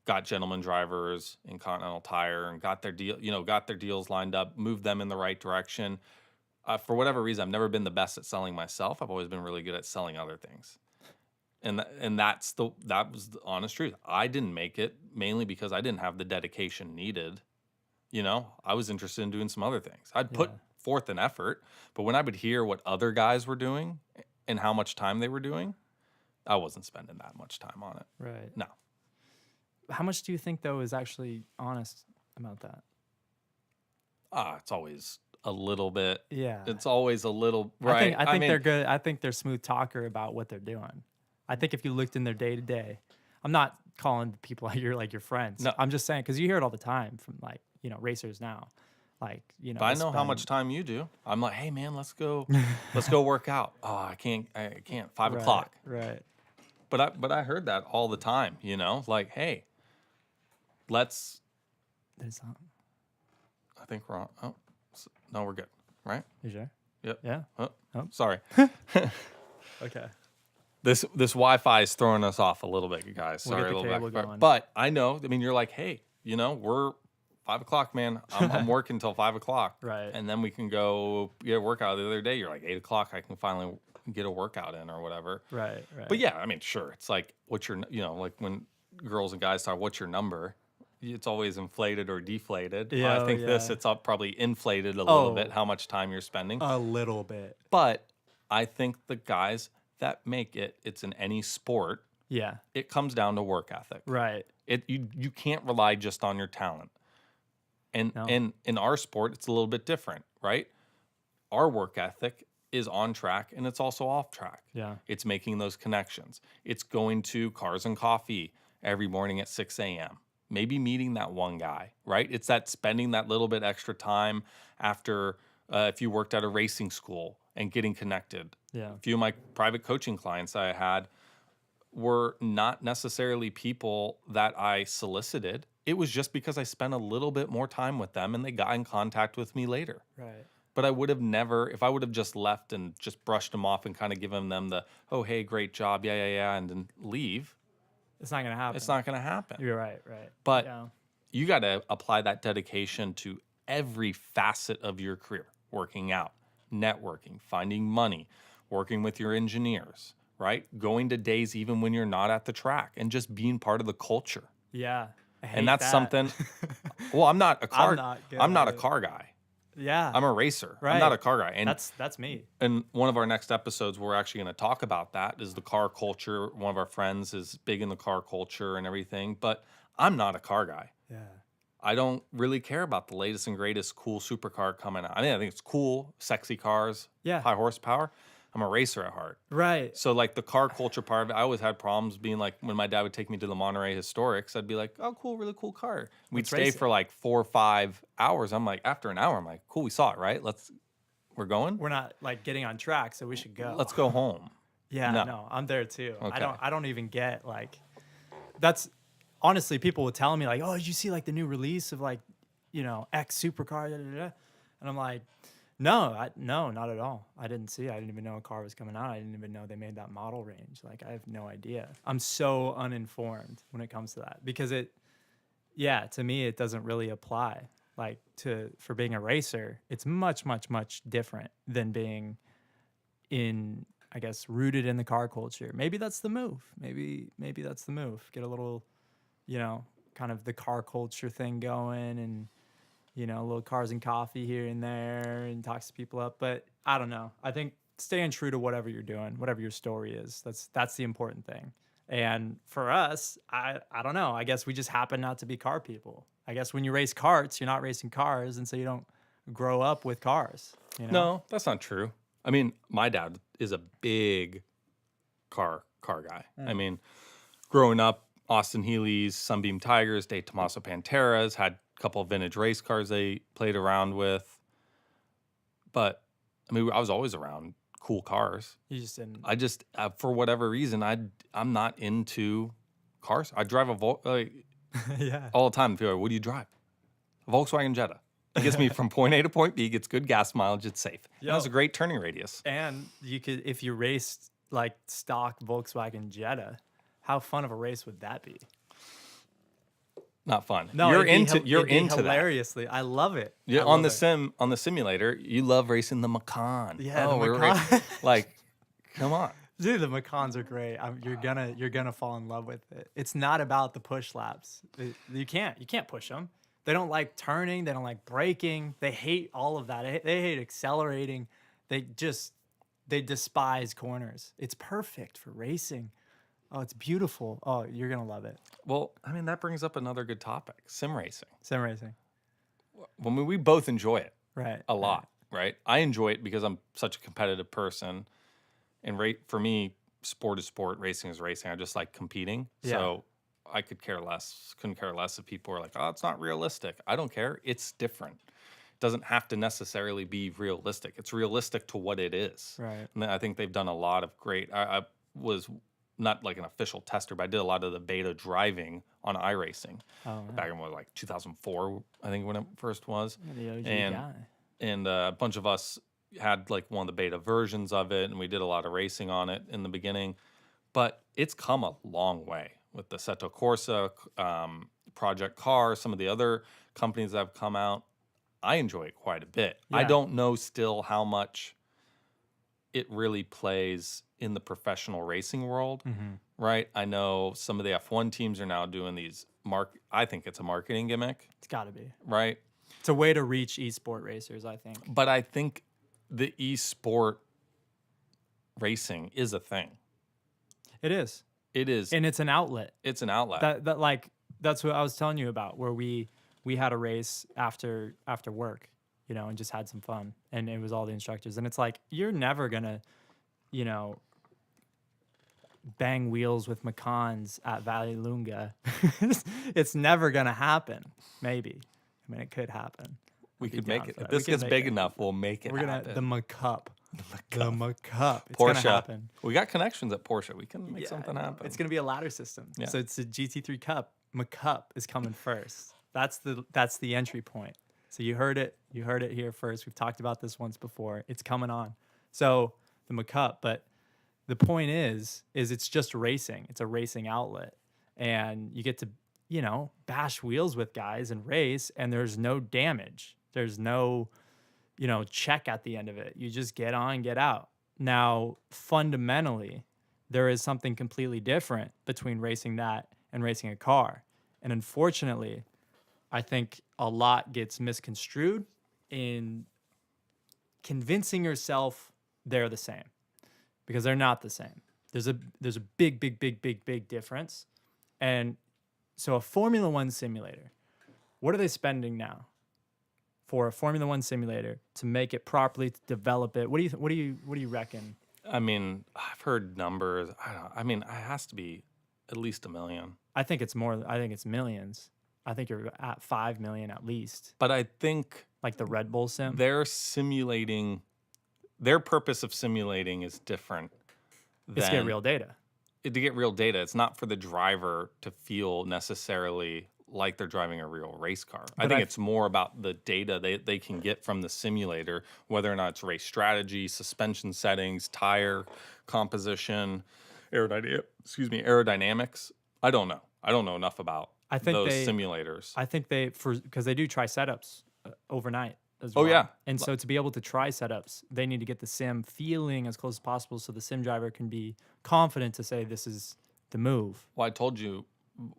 Speaker 2: Got gentleman drivers in Continental Tire and got their deals lined up, moved them in the right direction. For whatever reason, I've never been the best at selling myself. I've always been really good at selling other things. And that was the honest truth. I didn't make it mainly because I didn't have the dedication needed. I was interested in doing some other things. I'd put forth an effort, but when I would hear what other guys were doing and how much time they were doing, I wasn't spending that much time on it.
Speaker 1: Right.
Speaker 2: No.
Speaker 1: How much do you think, though, is actually honest about that?
Speaker 2: It's always a little bit.
Speaker 1: Yeah.
Speaker 2: It's always a little, right?
Speaker 1: I think they're good. I think they're smooth talker about what they're doing. I think if you looked in their day to day, I'm not calling people you're like your friends.
Speaker 2: No.
Speaker 1: I'm just saying, because you hear it all the time from racers now.
Speaker 2: But I know how much time you do. I'm like, hey man, let's go work out. Oh, I can't. 5:00.
Speaker 1: Right.
Speaker 2: But I heard that all the time. Like, hey, let's.
Speaker 1: There's not.
Speaker 2: I think we're on. Oh, no, we're good. Right?
Speaker 1: You sure?
Speaker 2: Yep.
Speaker 1: Yeah.
Speaker 2: Oh. Sorry.
Speaker 1: Okay.
Speaker 2: This Wi-Fi is throwing us off a little bit, guys.
Speaker 1: We'll
Speaker 2: Sorry,
Speaker 1: get the
Speaker 2: a little
Speaker 1: cable
Speaker 2: bit.
Speaker 1: going.
Speaker 2: But I know. I mean, you're like, hey, we're 5:00, man. I'm working till 5:00.
Speaker 1: Right.
Speaker 2: And then we can go get a workout. The other day, you're like 8:00. I can finally get a workout in or whatever.
Speaker 1: Right.
Speaker 2: But yeah, I mean, sure. It's like, what's your, like when girls and guys talk, what's your number? It's always inflated or deflated.
Speaker 1: Yeah,
Speaker 2: I think this, it's up probably inflated a little bit, how much time you're spending.
Speaker 1: A little bit.
Speaker 2: But I think the guys that make it, it's in any sport.
Speaker 1: Yeah.
Speaker 2: It comes down to work ethic.
Speaker 1: Right.
Speaker 2: You can't rely just on your talent. And in our sport, it's a little bit different, right? Our work ethic is on track and it's also off track.
Speaker 1: Yeah.
Speaker 2: It's making those connections. It's going to Cars and Coffee every morning at 6 a.m. Maybe meeting that one guy, right? It's that spending that little bit extra time after if you worked at a racing school and getting connected.
Speaker 1: Yeah.
Speaker 2: A few of my private coaching clients I had were not necessarily people that I solicited. It was just because I spent a little bit more time with them and they got in contact with me later.
Speaker 1: Right.
Speaker 2: But I would have never, if I would have just left and just brushed them off and kind of given them the, oh, hey, great job, yeah, and then leave.
Speaker 1: It's not going to happen.
Speaker 2: It's not going to happen.
Speaker 1: You're right.
Speaker 2: But you got to apply that dedication to every facet of your career, working out, networking, finding money, working with your engineers, right? Going to days even when you're not at the track and just being part of the culture.
Speaker 1: Yeah.
Speaker 2: And that's something. Well, I'm not a car. I'm not a
Speaker 1: it.
Speaker 2: car guy.
Speaker 1: Yeah.
Speaker 2: I'm a racer.
Speaker 1: Right.
Speaker 2: I'm not a car guy. And
Speaker 1: that's me.
Speaker 2: And one of our next episodes, we're actually going to talk about that, is the car culture. One of our friends is big in the car culture and everything, but I'm not a car guy.
Speaker 1: Yeah.
Speaker 2: I don't really care about the latest and greatest cool supercar coming out. I mean, I think it's cool, sexy cars, high horsepower. I'm a racer at heart.
Speaker 1: Right.
Speaker 2: So like the car culture part of it, I always had problems being like, when my dad would take me to the Monterey Historics, I'd be like, oh, cool, really cool car. We'd stay for like 4 or 5 hours. I'm like, after an hour, I'm like, cool, we saw it, right? We're going?
Speaker 1: We're not like getting on track, so we should go.
Speaker 2: Let's go home.
Speaker 1: Yeah, no, I'm there too.
Speaker 2: Okay.
Speaker 1: I don't even get like, that's honestly, people would tell me like, oh, did you see like the new release of like, X supercar, and I'm like, no, not at all. I didn't see it. I didn't even know a car was coming out. I didn't even know they made that model range. Like, I have no idea. I'm so uninformed when it comes to that because to me, it doesn't really apply. Like for being a racer, it's much, much, much different than being in, I guess, rooted in the car culture. Maybe that's the move. Maybe that's the move. Get a little, kind of the car culture thing going and, a little Cars and Coffee here and there and talks to people up. But I don't know. I think staying true to whatever you're doing, whatever your story is, that's the important thing. And for us, I don't know. I guess we just happen not to be car people. I guess when you race karts, you're not racing cars, and so you don't grow up with cars.
Speaker 2: No, that's not true. I mean, my dad is a big car guy. I mean, growing up, Austin Healey's, Sunbeam Tigers, De Tomaso Panteras, had a couple of vintage race cars they played around with. But, I mean, I was always around cool cars.
Speaker 1: You just didn't.
Speaker 2: I just, for whatever reason, I'm not into cars. I drive a all the time. People are like, what do you drive? A Volkswagen Jetta. It gets me from point A to point B, gets good gas mileage, it's safe. It has a great turning radius.
Speaker 1: And you could, if you raced like stock Volkswagen Jetta, how fun of a race would that be?
Speaker 2: Not fun.
Speaker 1: No,
Speaker 2: you're into
Speaker 1: hilariously. I love it.
Speaker 2: Yeah, on the simulator, you love racing the Macan.
Speaker 1: Yeah, the Macan.
Speaker 2: Like, come on.
Speaker 1: Dude, the Macans are great. You're gonna fall in love with it. It's not about the push laps. You can't push them. They don't like turning. They don't like braking. They hate all of that. They hate accelerating. They despise corners. It's perfect for racing. Oh, it's beautiful. Oh, you're gonna love it.
Speaker 2: Well, I mean, that brings up another good topic: sim racing.
Speaker 1: Sim racing.
Speaker 2: Well, I mean, we both enjoy it,
Speaker 1: right?
Speaker 2: A lot, right? I enjoy it because I'm such a competitive person. And for me, sport is sport, racing is racing. I just like competing.
Speaker 1: Yeah.
Speaker 2: So I couldn't care less if people are like, oh, it's not realistic. I don't care. It's different. It doesn't have to necessarily be realistic. It's realistic to what it is.
Speaker 1: Right.
Speaker 2: And I think they've done a lot of great. I was not like an official tester, but I did a lot of the beta driving on iRacing back in like 2004, I think when it first was.
Speaker 1: The OG guy.
Speaker 2: And a bunch of us had like one of the beta versions of it, and we did a lot of racing on it in the beginning. But it's come a long way with the Seto Corsa, Project Car, some of the other companies that have come out. I enjoy it quite a bit.
Speaker 1: Yeah.
Speaker 2: I don't know still how much it really plays in the professional racing world, right? I know some of the F1 teams are now doing these I think it's a marketing gimmick.
Speaker 1: It's got to be.
Speaker 2: Right?
Speaker 1: It's a way to reach ESport racers, I think.
Speaker 2: But I think the ESport racing is a thing.
Speaker 1: It is.
Speaker 2: It is.
Speaker 1: And it's an outlet.
Speaker 2: It's an outlet.
Speaker 1: That like that's what I was telling you about, where we had a race after work, you know, and just had some fun. And it was all the instructors. And it's like, you're never gonna, you know, bang wheels with Macans at Valley Lunga. It's never gonna happen. Maybe. I mean, it could happen.
Speaker 2: We could make it. If this gets big enough, we'll make it happen.
Speaker 1: The Macup. The Macup. It's
Speaker 2: Porsche.
Speaker 1: gonna happen.
Speaker 2: We got connections at Porsche. We can make something happen.
Speaker 1: It's gonna be a ladder system.
Speaker 2: Yeah.
Speaker 1: So it's a GT3 Cup. Macup is coming first. That's the entry point. So you heard it. You heard it here first. We've talked about this once before. It's coming on. So the Macup, but the point is it's just racing. It's a racing outlet, and you get to, you know, bash wheels with guys and race, and there's no damage. There's no, you know, check at the end of it. You just get on, get out. Now, fundamentally, there is something completely different between racing that and racing a car. And unfortunately, I think a lot gets misconstrued in convincing yourself they're the same, because they're not the same. There's a big difference. And so a Formula One simulator, what are they spending now for a Formula One simulator to make it properly, to develop it? What do you reckon?
Speaker 2: I mean, I've heard numbers. I mean, it has to be at least $1 million.
Speaker 1: I think it's more. I think it's millions. I think you're at 5 million at least.
Speaker 2: But I think
Speaker 1: like the Red Bull sim,
Speaker 2: they're simulating. Their purpose of simulating is different.
Speaker 1: It's to get real data.
Speaker 2: To get real data. It's not for the driver to feel necessarily like they're driving a real race car. I think it's more about the data they can get from the simulator, whether or not it's race strategy, suspension settings, tire composition, aerodynamics. I don't know. I don't know enough about those simulators.
Speaker 1: I think because they do try setups overnight as well.
Speaker 2: Oh, yeah.
Speaker 1: And so to be able to try setups, they need to get the sim feeling as close as possible so the sim driver can be confident to say this is the move.
Speaker 2: Well, I told you,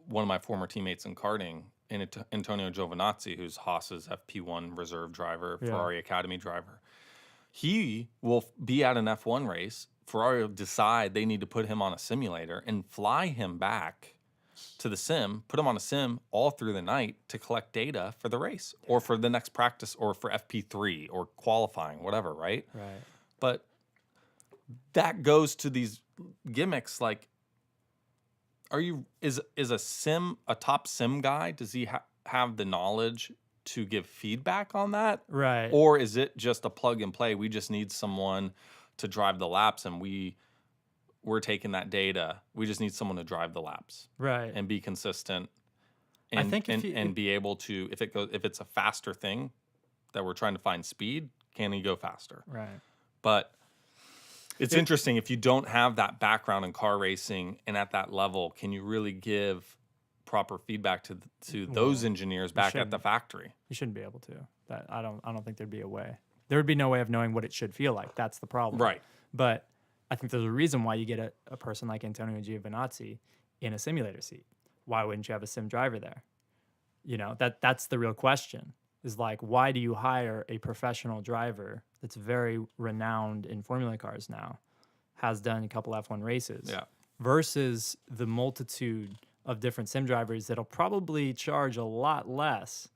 Speaker 2: one of my former teammates in karting, Antonio Giovinazzi, who's Haas's FP1 reserve driver, Ferrari Academy driver, he will be at an F1 race. Ferrari will decide they need to put him on a simulator and fly him back to the sim, put him on a sim all through the night to collect data for the race or for the next practice or for FP3 or qualifying, whatever, right?
Speaker 1: Right.
Speaker 2: But that goes to these gimmicks like, is a top sim guy, does he have the knowledge to give feedback on that?
Speaker 1: Right.
Speaker 2: Or is it just a plug and play? We just need someone to drive the laps, and we're taking that data. We just need someone to drive the laps,
Speaker 1: right,
Speaker 2: and be consistent. And,
Speaker 1: I think
Speaker 2: and be able to, if it's a faster thing that we're trying to find speed, can he go faster?
Speaker 1: Right.
Speaker 2: But it's interesting, if you don't have that background in car racing and at that level, can you really give proper feedback to those engineers back at the factory?
Speaker 1: You shouldn't be able to. That I don't think there'd be a way. There would be no way of knowing what it should feel like. That's the problem.
Speaker 2: Right.
Speaker 1: But I think there's a reason why you get a person like Antonio Giovinazzi in a simulator seat. Why wouldn't you have a sim driver there? You know, that's the real question. Is like, why do you hire a professional driver that's very renowned in Formula cars now, has done a couple F1 races, versus the multitude of different sim drivers that'll probably charge a lot less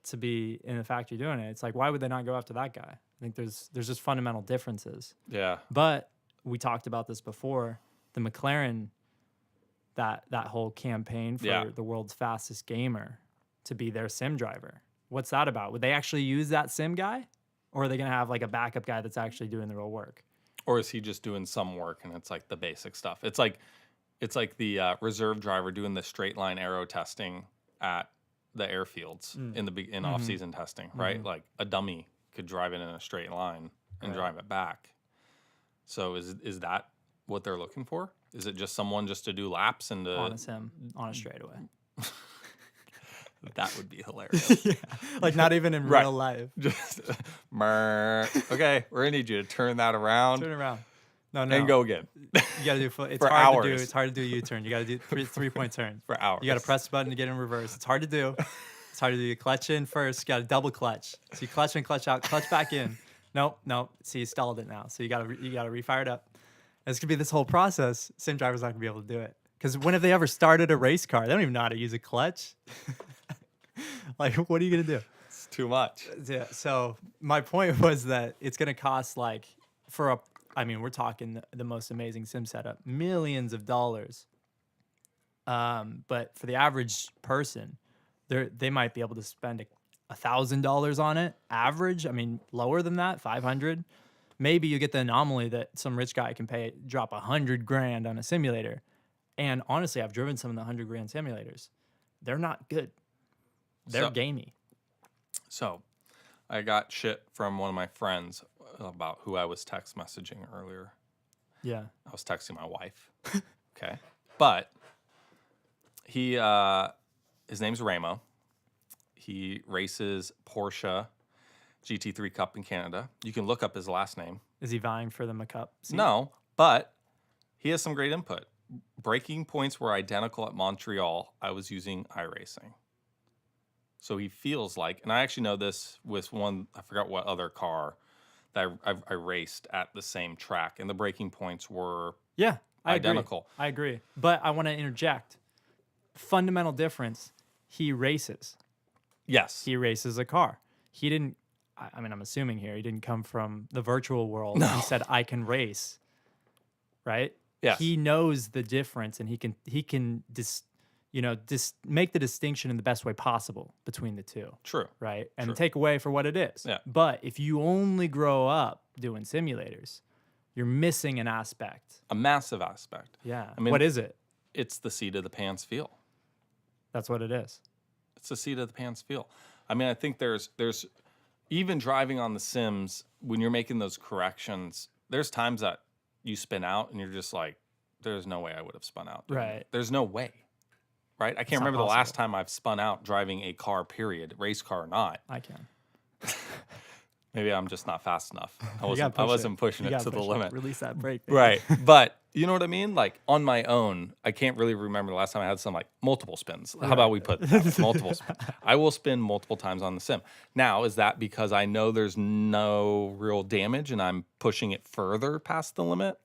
Speaker 1: to be in the factory doing it? It's like, why would they not go after that guy? I think there's just fundamental differences.
Speaker 2: Yeah.
Speaker 1: But we talked about this before, the McLaren, that whole campaign for the world's fastest gamer to be their sim driver. What's that about? Would they actually use that sim guy? Or are they going to have like a backup guy that's actually doing the real work?
Speaker 2: Or is he just doing some work and it's like the basic stuff? It's like the reserve driver doing the straight line aero testing at the airfields in off-season testing, right? Like a dummy could drive it in a straight line and drive it back. So is that what they're looking for? Is it just someone just to do laps and to...
Speaker 1: On a sim, on a straightaway.
Speaker 2: That would be hilarious.
Speaker 1: Yeah, like not even in real life.
Speaker 2: Just, okay, we're going to need you to turn that around.
Speaker 1: Turn around. No.
Speaker 2: And go again.
Speaker 1: You got to do it's
Speaker 2: for
Speaker 1: hard
Speaker 2: hours.
Speaker 1: to do. It's hard to do a U-turn. You got to do three-point turns.
Speaker 2: For hours.
Speaker 1: You got to press the button to get in reverse. It's hard to do. It's hard to do. You clutch in first. You got to double clutch. So you clutch in, clutch out, clutch back in. Nope. See, you stalled it now. So you got to refire it up. And it's going to be this whole process. Sim driver's not going to be able to do it. Because when have they ever started a race car? They don't even know how to use a clutch. Like, what are you going to do?
Speaker 2: It's too much.
Speaker 1: Yeah. So my point was that it's going to cost like we're talking the most amazing sim setup, millions of dollars. But for the average person, they might be able to spend $1,000 on it. Average, I mean, lower than that, 500. Maybe you get the anomaly that some rich guy can drop $100,000 on a simulator. And honestly, I've driven some of the $100,000 simulators. They're not good. They're gamey. So
Speaker 2: I got shit from one of my friends about who I was text messaging earlier.
Speaker 1: Yeah.
Speaker 2: I was texting my wife. Okay. But his name's Ramo. He races Porsche GT3 Cup in Canada. You can look up his last name.
Speaker 1: Is he vying for the McCup seat?
Speaker 2: No, but he has some great input. Braking points were identical at Montreal. I was using iRacing. So he feels like, and I actually know this with one, I forgot what other car that I raced at the same track, and the braking points were identical.
Speaker 1: I agree. But I want to interject. Fundamental difference, he races.
Speaker 2: Yes.
Speaker 1: He races a car. He didn't, I mean, I'm assuming here, he didn't come from the virtual world and said, I can race, right?
Speaker 2: Yes.
Speaker 1: He knows the difference, and he can make the distinction in the best way possible between the two.
Speaker 2: True.
Speaker 1: Right? And take away for what it is.
Speaker 2: Yeah.
Speaker 1: But if you only grow up doing simulators, you're missing an aspect.
Speaker 2: A massive aspect.
Speaker 1: Yeah.
Speaker 2: I mean,
Speaker 1: what is it?
Speaker 2: It's the seat of the pants feel.
Speaker 1: That's what it is.
Speaker 2: It's the seat of the pants feel. I mean, I think there's even driving on the sims, when you're making those corrections, there's times that you spin out and you're just like, there's no way I would have spun out.
Speaker 1: Right.
Speaker 2: There's no way. Right? I can't remember the last time I've spun out driving a car, period, race car or not.
Speaker 1: I can.
Speaker 2: Maybe I'm just not fast enough. I wasn't pushing it to the limit.
Speaker 1: Release that brake. Baby.
Speaker 2: Right. But you know what I mean? Like on my own, I can't really remember the last time I had some like multiple spins. How about we put that? Multiple spins? I will spin multiple times on the sim. Now, is that because I know there's no real damage and I'm pushing it further past the limit?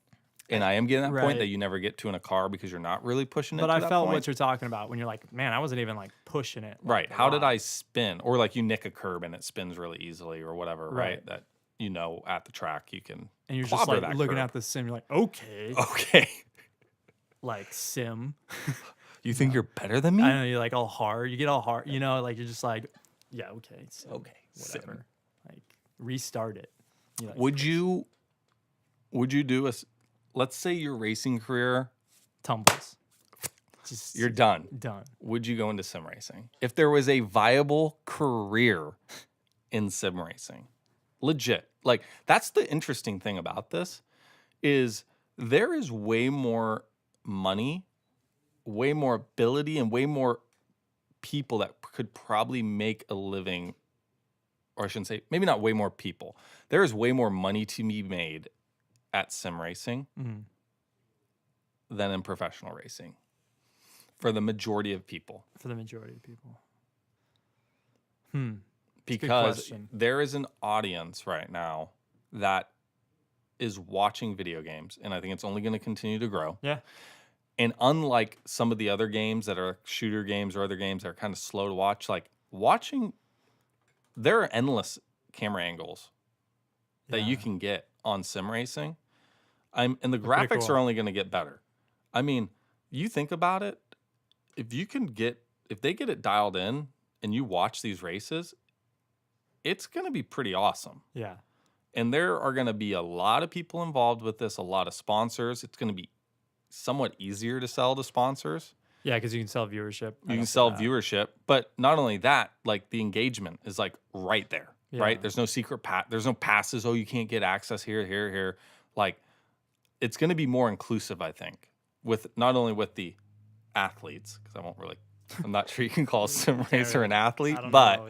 Speaker 2: And I am getting that point that you never get to in a car because you're not really pushing it.
Speaker 1: But I felt
Speaker 2: point.
Speaker 1: what you're talking about when you're like, man, I wasn't even like pushing it. Like,
Speaker 2: right. How did I spin? Or like you nick a curb and it spins really easily or whatever, right? That at the track you can.
Speaker 1: And you're just like looking at the sim. You're like, okay.
Speaker 2: Okay.
Speaker 1: Like sim.
Speaker 2: You think you're better than me?
Speaker 1: I know, you're like all hard. You get all hard. Like you're just like, yeah, okay. Sim,
Speaker 2: okay.
Speaker 1: Whatever.
Speaker 2: Sim.
Speaker 1: Like restart it.
Speaker 2: Like, would you do let's say your racing career
Speaker 1: tumbles.
Speaker 2: You're done.
Speaker 1: Done.
Speaker 2: Would you go into sim racing? If there was a viable career in sim racing, legit. Like that's the interesting thing about this is there is way more money, way more ability, and way more people that could probably make a living, or I shouldn't say, maybe not way more people. There is way more money to be made at sim racing than in professional racing for the majority of people. Because there is an audience right now that is watching video games, and I think it's only going to continue to grow.
Speaker 1: Yeah.
Speaker 2: And unlike some of the other games that are shooter games or other games that are kind of slow to watch, like watching, there are endless camera angles that you can get on sim racing. And the
Speaker 1: They're pretty
Speaker 2: graphics
Speaker 1: cool.
Speaker 2: are only going to get better. I mean, you think about it, if they get it dialed in and you watch these races, it's going to be pretty awesome.
Speaker 1: Yeah.
Speaker 2: And there are going to be a lot of people involved with this, a lot of sponsors. It's going to be somewhat easier to sell to sponsors.
Speaker 1: Yeah, because you can sell viewership.
Speaker 2: You can sell viewership, but not only that, like the engagement is like right there, right? There's no secret there's no passes. Oh, you can't get access here. Like, it's going to be more inclusive, I think, with not only with the athletes, because I'm not sure you can call a sim racer an athlete, but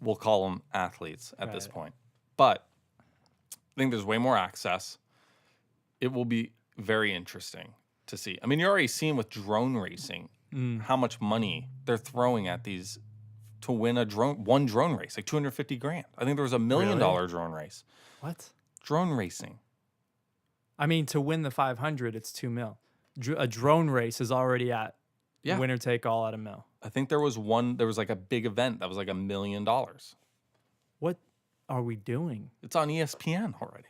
Speaker 2: we'll call them athletes at this point. But I think there's way more access. It will be very interesting to see. I mean, you're already seeing with drone racing how much money they're throwing at these to win one drone race, like $250,000. I think there was $1 million drone race.
Speaker 1: What?
Speaker 2: Drone racing.
Speaker 1: I mean, to win the 500, it's $2 million. A drone race is already at winner take all at $1 million.
Speaker 2: I think there was like a big event that was like $1 million.
Speaker 1: What are we doing?
Speaker 2: It's on ESPN already.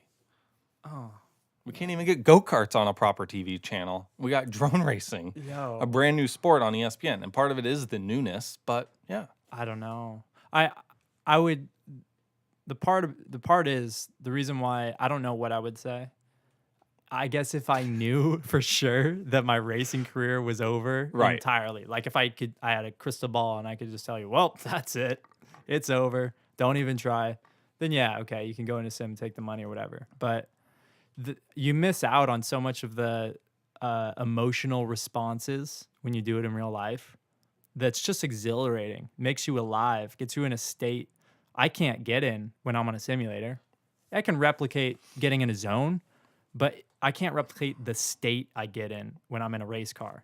Speaker 1: Oh.
Speaker 2: We can't even get go-karts on a proper TV channel. We got drone racing, a brand new sport on ESPN. And part of it is the newness, but yeah.
Speaker 1: I don't know. I would, the part is the reason why I don't know what I would say. I guess if I knew for sure that my racing career was over entirely, like if I had a crystal ball and I could just tell you, well, that's it. It's over. Don't even try. Then yeah, okay, you can go into sim, take the money or whatever. But you miss out on so much of the emotional responses when you do it in real life. That's just exhilarating. Makes you alive. Gets you in a state I can't get in when I'm on a simulator. I can replicate getting in a zone, but I can't replicate the state I get in when I'm in a race car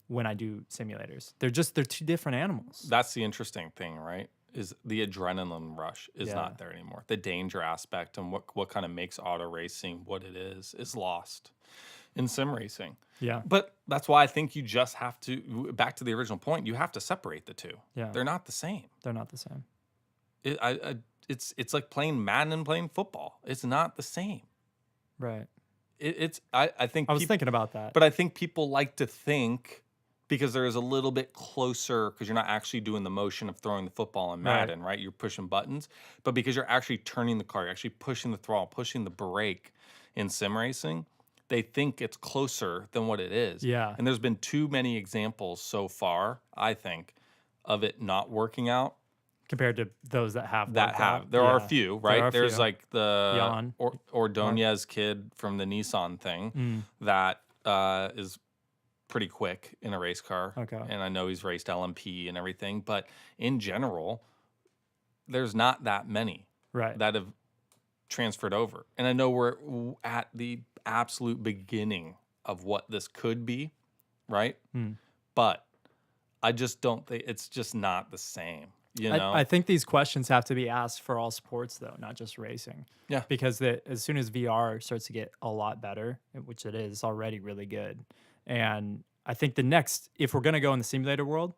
Speaker 1: when I do simulators. They're two different animals.
Speaker 2: That's the interesting thing, right? Is the adrenaline rush is not there anymore. The danger aspect and what kind of makes auto racing what it is lost in sim racing.
Speaker 1: Yeah.
Speaker 2: But that's why I think you just have to, back to the original point, you have to separate the two.
Speaker 1: Yeah.
Speaker 2: They're not the same.
Speaker 1: They're not the same.
Speaker 2: It's like playing Madden and playing football. It's not the same.
Speaker 1: Right.
Speaker 2: I think
Speaker 1: I was thinking about that.
Speaker 2: But I think people like to think, because there is a little bit closer, because you're not actually doing the motion of throwing the football in Madden, right? You're pushing buttons. But because you're actually turning the car, you're actually pushing the throttle, pushing the brake in sim racing, they think it's closer than what it is.
Speaker 1: Yeah.
Speaker 2: And there's been too many examples so far, I think, of it not working out.
Speaker 1: Compared to those that have.
Speaker 2: There are a few, right? There's like the
Speaker 1: Jan.
Speaker 2: Ordonez kid from the Nissan thing that is pretty quick in a race car.
Speaker 1: Okay.
Speaker 2: And I know he's raced LMP and everything, but in general, there's not that many that have transferred over. And I know we're at the absolute beginning of what this could be, right? But I just don't think it's just not the same. You know?
Speaker 1: I think these questions have to be asked for all sports, though, not just racing.
Speaker 2: Yeah.
Speaker 1: Because as soon as VR starts to get a lot better, which it is already really good, and I think if we're going to go in the simulator world,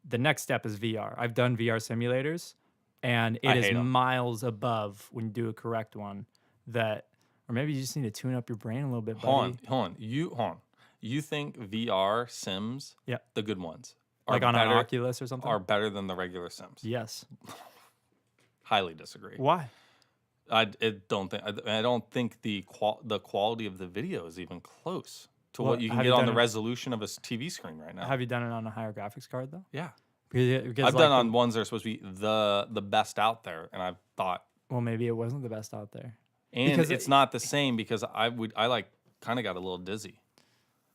Speaker 1: the next step is VR. I've done VR simulators, and it is miles above when you do a correct one. Or maybe you just need to tune up your brain a little bit, buddy.
Speaker 2: Hold on. You think VR sims, the good ones,
Speaker 1: like on an Oculus or something,
Speaker 2: are better than the regular sims?
Speaker 1: Yes.
Speaker 2: Highly disagree.
Speaker 1: Why?
Speaker 2: I don't think the quality of the video is even close to what you can get on the resolution of a TV screen right now.
Speaker 1: Have you done it on a higher graphics card though?
Speaker 2: Yeah.
Speaker 1: Because
Speaker 2: I've done on ones that are supposed to be the best out there, and I've thought,
Speaker 1: well, maybe it wasn't the best out there.
Speaker 2: And because it's not the same, because I kind of got a little dizzy.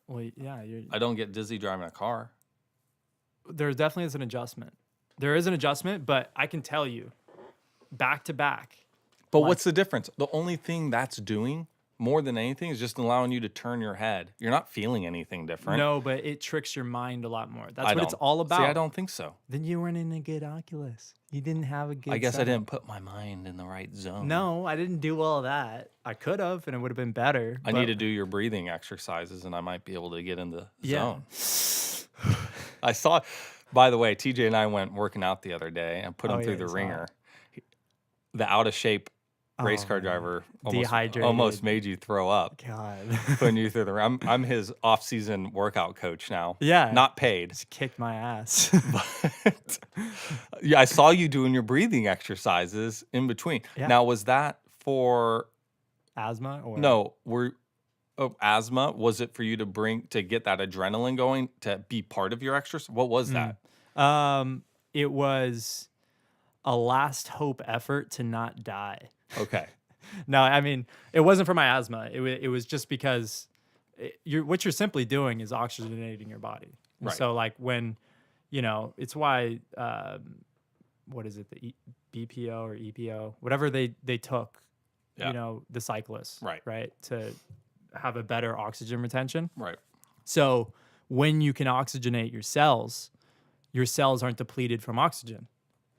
Speaker 1: Well, yeah,
Speaker 2: I don't get dizzy driving a car.
Speaker 1: There definitely is an adjustment. There is an adjustment, but I can tell you, back to back.
Speaker 2: But what's the difference? The only thing that's doing more than anything is just allowing you to turn your head. You're not feeling anything different.
Speaker 1: No, but it tricks your mind a lot more. That's what it's all about.
Speaker 2: See, I don't think so.
Speaker 1: Then you weren't in a good Oculus. You didn't have a good
Speaker 2: I guess
Speaker 1: setup.
Speaker 2: I didn't put my mind in the right zone.
Speaker 1: No, I didn't do all that. I could have, and it would have been better.
Speaker 2: I need to do your breathing exercises, and I might be able to get in the zone. I saw, by the way, TJ and I went working out the other day and put him through the ringer. The out of shape race car driver
Speaker 1: Dehydrated.
Speaker 2: almost made you throw up.
Speaker 1: God.
Speaker 2: Putting you through the I'm his off-season workout coach now.
Speaker 1: Yeah.
Speaker 2: Not paid.
Speaker 1: Just kicked my ass.
Speaker 2: But yeah, I saw you doing your breathing exercises in between.
Speaker 1: Yeah.
Speaker 2: Now, was that for
Speaker 1: Asthma or
Speaker 2: no? Asthma? Was it for you to get that adrenaline going to be part of your exercise? What was that?
Speaker 1: It was a last hope effort to not die.
Speaker 2: Okay.
Speaker 1: No, I mean, it wasn't for my asthma. It was just because what you're simply doing is oxygenating your body. And
Speaker 2: Right.
Speaker 1: so like when, it's why, what is it, the BPO or EPO, whatever they took, the cyclists, right, to have a better oxygen retention.
Speaker 2: Right.
Speaker 1: So when you can oxygenate your cells aren't depleted from oxygen,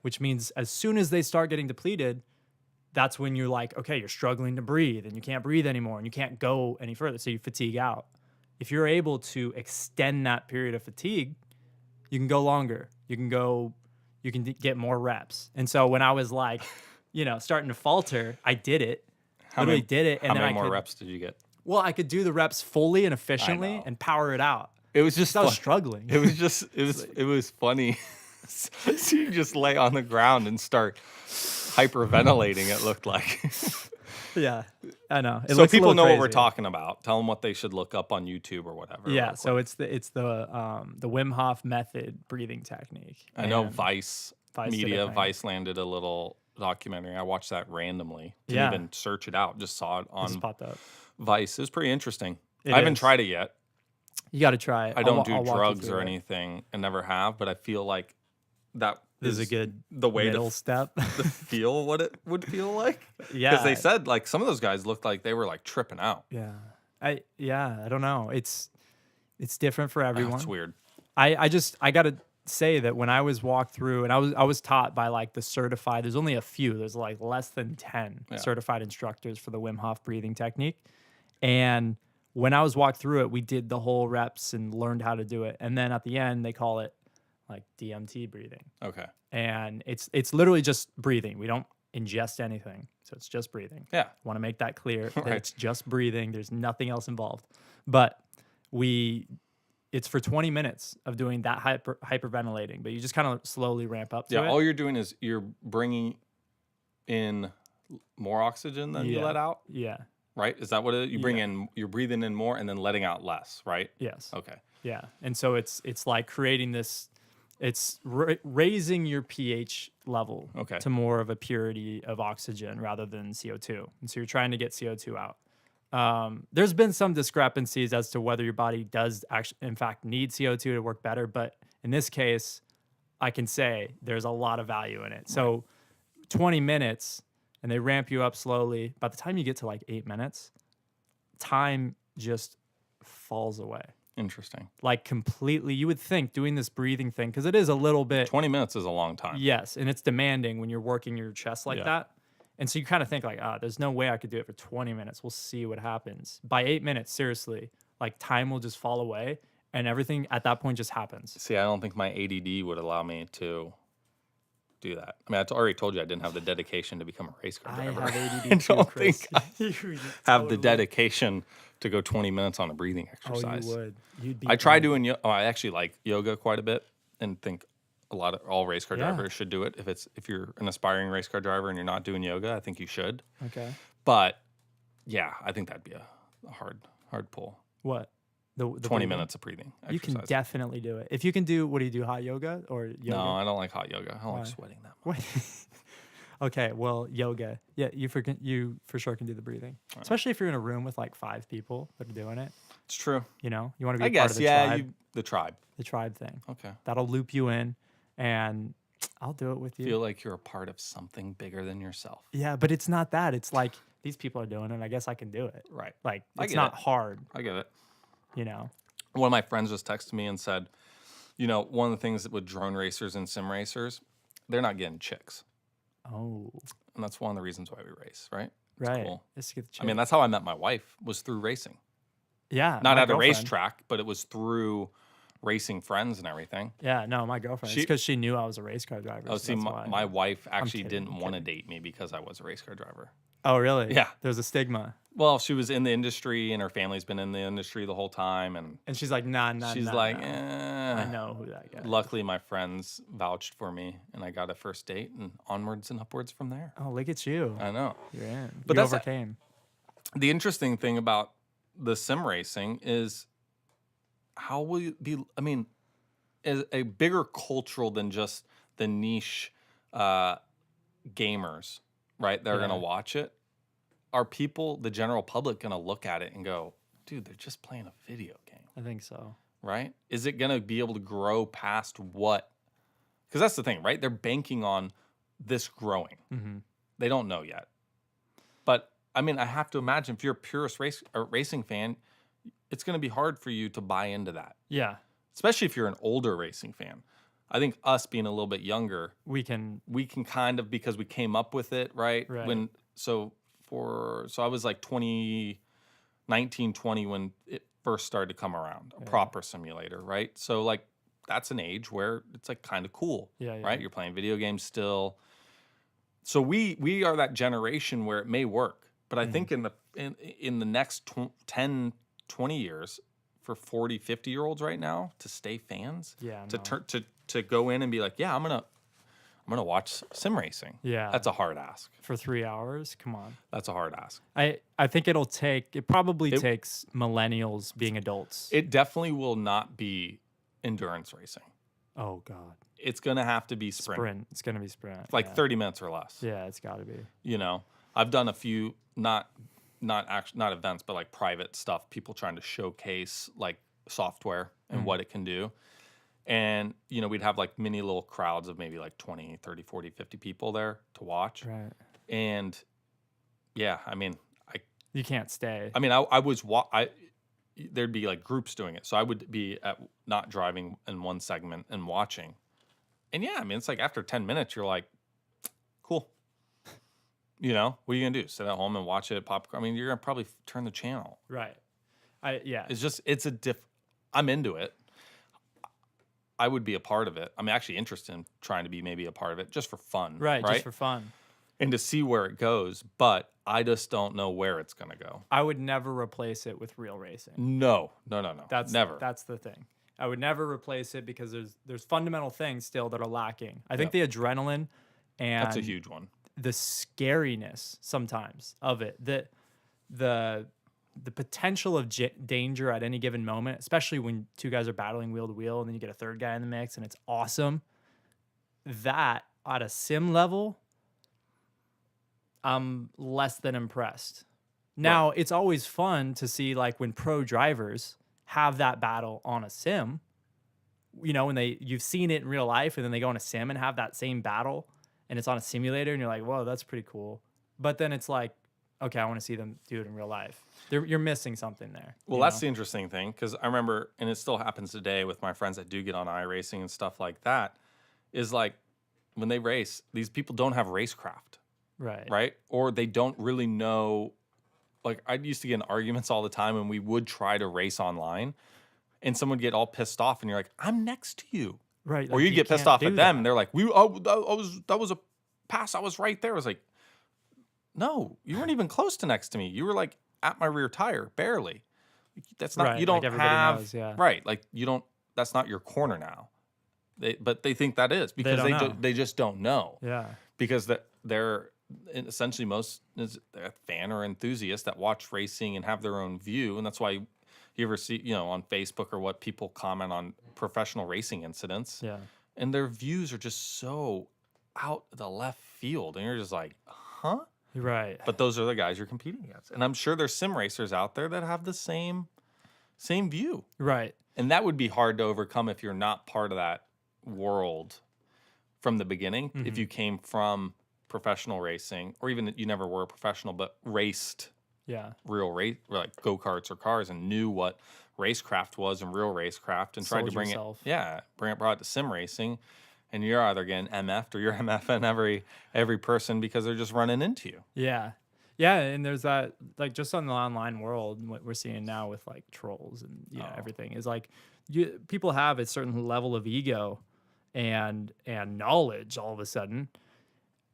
Speaker 1: which means as soon as they start getting depleted, that's when you're like, okay, you're struggling to breathe and you can't breathe anymore and you can't go any further. So you fatigue out. If you're able to extend that period of fatigue, you can go longer. You can get more reps. And so when I was like, starting to falter, I did it.
Speaker 2: How many more reps did you get?
Speaker 1: Well, I could do the reps fully and efficiently and power it out.
Speaker 2: It was just
Speaker 1: I was struggling.
Speaker 2: It was funny. So you just lay on the ground and start hyperventilating, it looked like.
Speaker 1: Yeah, I know.
Speaker 2: So people know what we're talking about. Tell them what they should look up on YouTube or whatever.
Speaker 1: Yeah, so it's the Wim Hof method breathing technique.
Speaker 2: I know Vice landed a little documentary. I watched that randomly. Didn't even search it out. Just saw it on
Speaker 1: just popped up.
Speaker 2: Vice. It was pretty interesting. I haven't tried it yet.
Speaker 1: You got to try it.
Speaker 2: I don't do drugs or anything. I never have, but I feel like that
Speaker 1: is a good
Speaker 2: middle
Speaker 1: step
Speaker 2: to feel what it would feel like.
Speaker 1: Yeah,
Speaker 2: because they said like some of those guys looked like they were like tripping out.
Speaker 1: Yeah, I don't know. It's different for everyone.
Speaker 2: It's weird.
Speaker 1: I gotta say that when I was walked through, and I was taught by like the certified. There's only a few. There's like less than 10 certified instructors for the Wim Hof breathing technique, and when I was walked through it, we did the whole reps and learned how to do it. And then at the end, they call it like DMT breathing.
Speaker 2: Okay.
Speaker 1: And it's literally just breathing. We don't ingest anything. So it's just breathing.
Speaker 2: Yeah.
Speaker 1: Want to make that clear. That it's just breathing. There's nothing else involved. But it's for 20 minutes of doing that hyperventilating, but you just kind of slowly ramp up to it.
Speaker 2: Yeah, all you're doing is you're bringing in more oxygen than you let out?
Speaker 1: Yeah.
Speaker 2: Right? Is that what it is? You're breathing in more and then letting out less, right?
Speaker 1: Yes.
Speaker 2: Okay.
Speaker 1: Yeah. And so it's like creating this, it's raising your pH level to more of a purity of oxygen rather than CO2. And so you're trying to get CO2 out. There's been some discrepancies as to whether your body does actually, in fact, need CO2 to work better. But in this case, I can say there's a lot of value in it. So 20 minutes, and they ramp you up slowly. By the time you get to like 8 minutes, time just falls away.
Speaker 2: Interesting.
Speaker 1: Like completely, you would think doing this breathing thing, because it is a little bit.
Speaker 2: 20 minutes is a long time.
Speaker 1: Yes, and it's demanding when you're working your chest like that. And so you kind of think like, there's no way I could do it for 20 minutes. We'll see what happens. By 8 minutes, seriously, like time will just fall away and everything at that point just happens.
Speaker 2: See, I don't think my ADD would allow me to do that. I mean, I already told you I didn't have the dedication to become a race car driver.
Speaker 1: I have ADD too, Chris.
Speaker 2: think I have the dedication to go 20 minutes on a breathing exercise.
Speaker 1: Oh, you would. You'd be.
Speaker 2: I try doing. I actually like yoga quite a bit, and think all race car drivers should do it. If you're an aspiring race car driver and you're not doing yoga, I think you should.
Speaker 1: Okay.
Speaker 2: But yeah, I think that'd be a hard pull.
Speaker 1: What? The
Speaker 2: 20 minutes of breathing exercise.
Speaker 1: You can definitely do it. If you can do, what do you do, hot yoga or yoga?
Speaker 2: No, I don't like hot yoga. I don't like sweating that much.
Speaker 1: Okay, well, yoga. Yeah, you for sure can do the breathing. Right. Especially if you're in a room with like 5 people that are doing it.
Speaker 2: It's true.
Speaker 1: You know, you want to be part of the tribe.
Speaker 2: The tribe.
Speaker 1: The tribe thing.
Speaker 2: Okay.
Speaker 1: That'll loop you in, and I'll do it with you.
Speaker 2: Feel like you're a part of something bigger than yourself.
Speaker 1: Yeah, but it's not that. It's like, these people are doing it, I guess I can do it.
Speaker 2: Right.
Speaker 1: Like, it's not hard.
Speaker 2: I get it.
Speaker 1: You know?
Speaker 2: One of my friends just texted me and said, one of the things that with drone racers and sim racers, they're not getting chicks.
Speaker 1: Oh.
Speaker 2: And that's one of the reasons why we race, right?
Speaker 1: Right.
Speaker 2: Cool.
Speaker 1: Just to get the chick.
Speaker 2: I mean, that's how I met my wife, was through racing.
Speaker 1: Yeah.
Speaker 2: Not at a racetrack, but it was through racing friends and everything.
Speaker 1: Yeah, no, my girlfriend. It's because she knew I was a race car driver.
Speaker 2: Oh, so see, my wife actually didn't want to date me because I was a race car driver.
Speaker 1: Oh, really?
Speaker 2: Yeah.
Speaker 1: There's a stigma.
Speaker 2: Well, she was in the industry, and her family's been in the industry the whole time, and
Speaker 1: she's like, nah.
Speaker 2: she's like, eh.
Speaker 1: I know who that guy is.
Speaker 2: Luckily, my friends vouched for me, and I got a first date, and onwards and upwards from there.
Speaker 1: Oh, look at you.
Speaker 2: I know.
Speaker 1: You're in.
Speaker 2: But
Speaker 1: you
Speaker 2: that's
Speaker 1: overcame.
Speaker 2: The interesting thing about the sim racing is how will you be, I mean, is a bigger cultural than just the niche gamers, right? They're going to watch it. Are people, the general public, going to look at it and go, dude, they're just playing a video game?
Speaker 1: I think so.
Speaker 2: Right? Is it going to be able to grow past what? Because that's the thing, right? They're banking on this growing.
Speaker 1: Mm-hmm.
Speaker 2: They don't know yet. But, I mean, I have to imagine if you're a purist racing fan, it's going to be hard for you to buy into that.
Speaker 1: Yeah.
Speaker 2: Especially if you're an older racing fan. I think us being a little bit younger, we can kind of, because we came up with it, right? So I was like 19, 20 when it first started to come around, a proper simulator, right? So like that's an age where it's like kind of cool, right? You're playing video games still. So we are that generation where it may work, but I think in the next 10, 20 years for 40, 50-year-olds right now to stay fans, to go in and be like, yeah, I'm gonna watch sim racing.
Speaker 1: Yeah,
Speaker 2: that's a hard ask
Speaker 1: for 3 hours. Come on,
Speaker 2: that's a hard ask.
Speaker 1: I think it probably takes millennials being adults.
Speaker 2: It definitely will not be endurance racing.
Speaker 1: Oh God,
Speaker 2: it's gonna have to be sprint.
Speaker 1: It's gonna be sprint.
Speaker 2: Like 30 minutes or less.
Speaker 1: Yeah, it's got to be.
Speaker 2: You know, I've done a few not events, but like private stuff. People trying to showcase like software and what it can do. And, you know, we'd have like mini little crowds of maybe like 20, 30, 40, 50 people there to watch.
Speaker 1: Right.
Speaker 2: And yeah, I mean,
Speaker 1: you can't stay.
Speaker 2: I mean, there'd be like groups doing it. So I would be not driving in one segment and watching. And yeah, I mean, it's like after 10 minutes, you're like, cool. You know, what are you going to do? Sit at home and watch it, popcorn? I mean, you're going to probably turn the channel.
Speaker 1: Right.
Speaker 2: I'm into it. I would be a part of it. I'm actually interested in trying to be maybe a part of it just for fun.
Speaker 1: Right, just for fun.
Speaker 2: And to see where it goes, but I just don't know where it's going to go.
Speaker 1: I would never replace it with real racing.
Speaker 2: No. Never.
Speaker 1: That's the thing. I would never replace it because there's fundamental things still that are lacking. I think the adrenaline and
Speaker 2: that's a huge one.
Speaker 1: The scariness sometimes of it, the potential of danger at any given moment, especially when two guys are battling wheel to wheel and then you get a third guy in the mix and it's awesome. That at a sim level, I'm less than impressed. Now, it's always fun to see like when pro drivers have that battle on a sim, you know, when you've seen it in real life and then they go on a sim and have that same battle and it's on a simulator and you're like, whoa, that's pretty cool. But then it's like, okay, I want to see them do it in real life. You're missing something there.
Speaker 2: Well, that's the interesting thing, because I remember, and it still happens today with my friends that do get on iRacing and stuff like that, is like when they race, these people don't have racecraft. Right? Or they don't really know. Like I used to get in arguments all the time when we would try to race online, and someone would get all pissed off, and you're like, I'm next to you.
Speaker 1: Right.
Speaker 2: Or
Speaker 1: like
Speaker 2: you'd get pissed off at them, and they're like, that was a pass. I was right there. I was like, no, you weren't even close to next to me. You were like at my rear tire, barely. That's not, you don't
Speaker 1: like
Speaker 2: have,
Speaker 1: knows,
Speaker 2: right. Like you don't, that's not your corner now. But they think that is because they just don't know.
Speaker 1: Yeah.
Speaker 2: Because they're essentially they're a fan or enthusiast that watch racing and have their own view. And that's why you ever see, you know, on Facebook or what people comment on professional racing incidents.
Speaker 1: Yeah.
Speaker 2: And their views are just so out the left field. And you're just like, huh?
Speaker 1: Right.
Speaker 2: But those are the guys you're competing against. And I'm sure there's sim racers out there that have the same view.
Speaker 1: Right.
Speaker 2: And that would be hard to overcome if you're not part of that world from the beginning. Mm-hmm. If you came from professional racing, or even you never were a professional, but raced real race, like go-karts or cars, and knew what racecraft was and real racecraft, and tried to bring brought it to sim racing. And you're either getting MF'd or you're MFing every person because they're just running into you.
Speaker 1: Yeah. Yeah, and there's that, like, just on the online world, what we're seeing now with, like, trolls and, everything is, like, people have a certain level of ego and knowledge all of a sudden,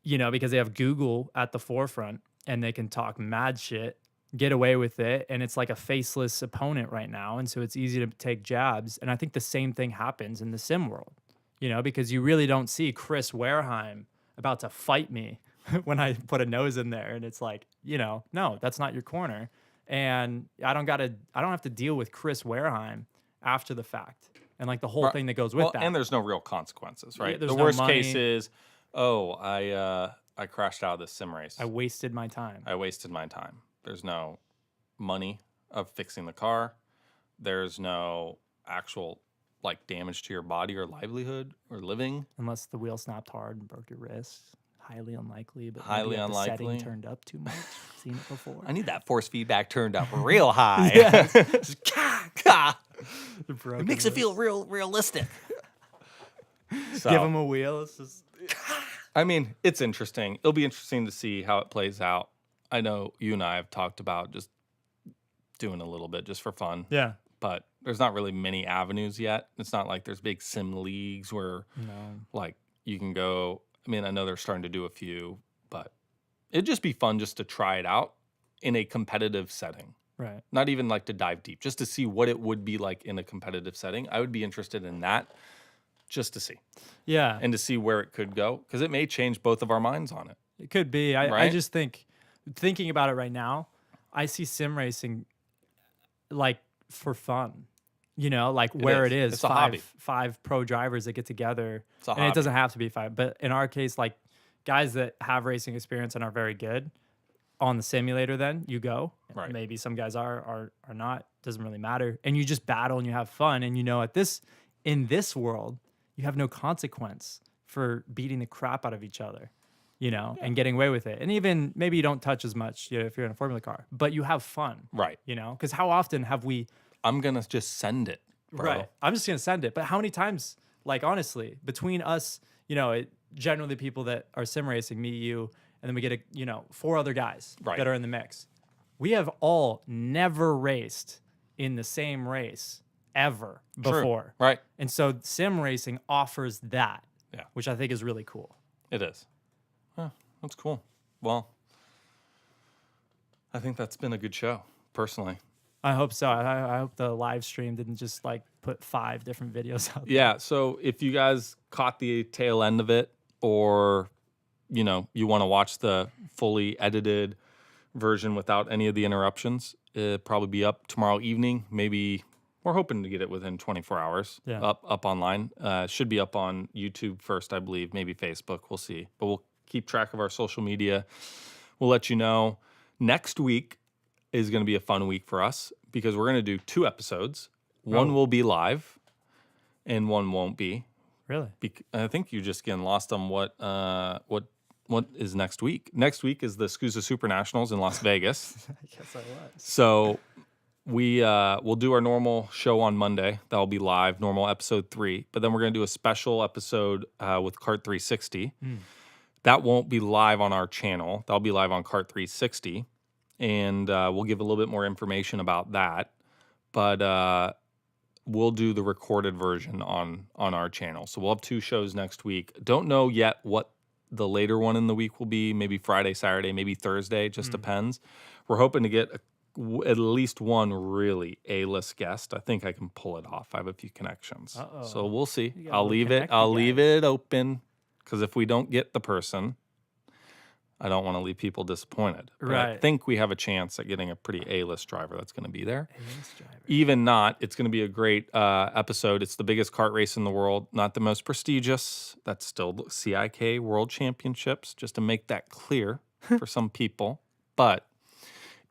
Speaker 1: you know, because they have Google at the forefront. and they can talk mad shit, get away with it, and it's like a faceless opponent right now, and so it's easy to take jabs. And I think the same thing happens in the sim world, because you really don't see Chris Wehrheim about to fight me when I put a nose in there, and it's like, no, that's not your corner, and I don't have to deal with Chris Wehrheim after the fact, and like the whole thing that goes with that.
Speaker 2: And there's no real consequences, right?
Speaker 1: There's
Speaker 2: the
Speaker 1: no
Speaker 2: worst
Speaker 1: money.
Speaker 2: case is, I crashed out of this sim race.
Speaker 1: I wasted my time.
Speaker 2: There's no money of fixing the car. There's no actual like damage to your body or livelihood or living.
Speaker 1: Unless the wheel snapped hard and broke your wrist. Highly unlikely, but
Speaker 2: highly
Speaker 1: maybe
Speaker 2: unlikely.
Speaker 1: The setting turned up too much. Seen it before.
Speaker 2: I need that force feedback turned up real high.
Speaker 1: Just,
Speaker 2: it makes it feel realistic. So,
Speaker 1: give him a wheel. It's just.
Speaker 2: I mean, it's interesting. It'll be interesting to see how it plays out. I know you and I have talked about just doing a little bit just for fun.
Speaker 1: Yeah.
Speaker 2: But there's not really many avenues yet. It's not like there's big sim leagues where like you can go. I mean, I know they're starting to do a few, but it'd just be fun just to try it out in a competitive setting.
Speaker 1: Right.
Speaker 2: Not even like to dive deep, just to see what it would be like in a competitive setting. I would be interested in that just to see.
Speaker 1: Yeah.
Speaker 2: And to see where it could go, because it may change both of our minds on it.
Speaker 1: It could be. I just think, thinking about it right now, I see sim racing like for fun. Like where it is.
Speaker 2: It's a hobby.
Speaker 1: Five pro drivers that get together.
Speaker 2: It's a
Speaker 1: and
Speaker 2: hobby.
Speaker 1: It doesn't have to be five. But in our case, like guys that have racing experience and are very good on the simulator, then you go.
Speaker 2: Right.
Speaker 1: Maybe some guys are not. Doesn't really matter. And you just battle and you have fun. And in this world, you have no consequence for beating the crap out of each other, and getting away with it. And even maybe you don't touch as much, if you're in a Formula car, but you have fun.
Speaker 2: Right.
Speaker 1: Because how often have we...
Speaker 2: I'm going to just send it, bro.
Speaker 1: Right. I'm just going to send it. But how many times, like, honestly, between us, generally people that are sim racing, me, you, and then we get 4 other guys that are in the mix. We have all never raced in the same race ever before.
Speaker 2: True. Right.
Speaker 1: And so sim racing offers that,
Speaker 2: Yeah.
Speaker 1: which I think is really cool.
Speaker 2: It is. Oh, that's cool. Well, I think that's been a good show, personally.
Speaker 1: I hope so. I hope the live stream didn't just like put 5 different videos out there.
Speaker 2: Yeah. So if you guys caught the tail end of it, or you want to watch the fully edited version without any of the interruptions, it'll probably be up tomorrow evening. Maybe we're hoping to get it within 24 hours.
Speaker 1: Yeah.
Speaker 2: Up online. Should be up on YouTube first, I believe. Maybe Facebook. We'll see. But we'll keep track of our social media. We'll let you know. Next week is going to be a fun week for us because we're going to do 2 episodes. One will be live and one won't be.
Speaker 1: Really?
Speaker 2: I think you just getting lost on what is next week. Next week is the SCUSA Super Nationals in Las Vegas.
Speaker 1: I guess I was.
Speaker 2: So we'll do our normal show on Monday. That'll be live, normal episode 3. But then we're going to do a special episode with Kart 360. That won't be live on our channel. That'll be live on Kart 360. And we'll give a little bit more information about that. But we'll do the recorded version on our channel. So we'll have 2 shows next week. Don't know yet what the later one in the week will be. Maybe Friday, Saturday, maybe Thursday. Just depends. We're hoping to get at least one really A-list guest. I think I can pull it off. I have a few connections.
Speaker 1: Uh-oh.
Speaker 2: So we'll see.
Speaker 1: You gotta
Speaker 2: I'll leave it open, because if we don't get the person, I don't want to leave people disappointed. But I think we have a chance at getting a pretty A-list driver that's going to be there.
Speaker 1: A-list driver.
Speaker 2: Even not, it's going to be a great episode. It's the biggest kart race in the world, not the most prestigious. That's still the CIK World Championships, just to make that clear for some people. But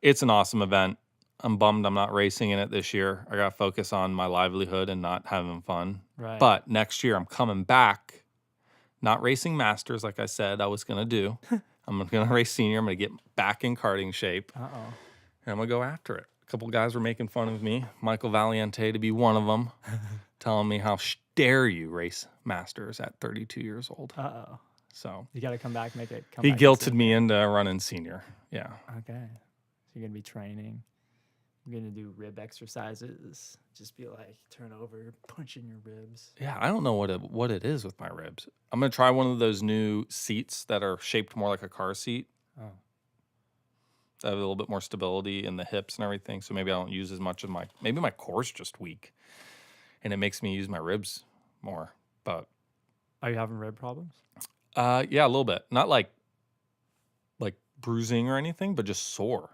Speaker 2: it's an awesome event. I'm bummed I'm not racing in it this year. I got to focus on my livelihood and not having fun.
Speaker 1: Right.
Speaker 2: But next year I'm coming back, not racing Masters like I said I was going to do. I'm going to race senior. I'm going to get back in karting shape.
Speaker 1: Uh-oh.
Speaker 2: And I'm going to go after it. A couple guys were making fun of me. Michael Valiente to be one of them, telling me how dare you race Masters at 32 years old.
Speaker 1: Uh-oh.
Speaker 2: So
Speaker 1: you got to come back, make it come
Speaker 2: he
Speaker 1: back.
Speaker 2: He guilted me into running senior. Yeah.
Speaker 1: Okay. So you're going to be training. You're going to do rib exercises. Just be like, turn over, punch in your ribs.
Speaker 2: Yeah, I don't know what it is with my ribs. I'm going to try one of those new seats that are shaped more like a car seat.
Speaker 1: Oh.
Speaker 2: I have a little bit more stability in the hips and everything. So maybe I don't use as much of maybe my core's just weak and it makes me use my ribs more. But
Speaker 1: are you having rib problems?
Speaker 2: Yeah, a little bit. Not like bruising or anything, but just sore.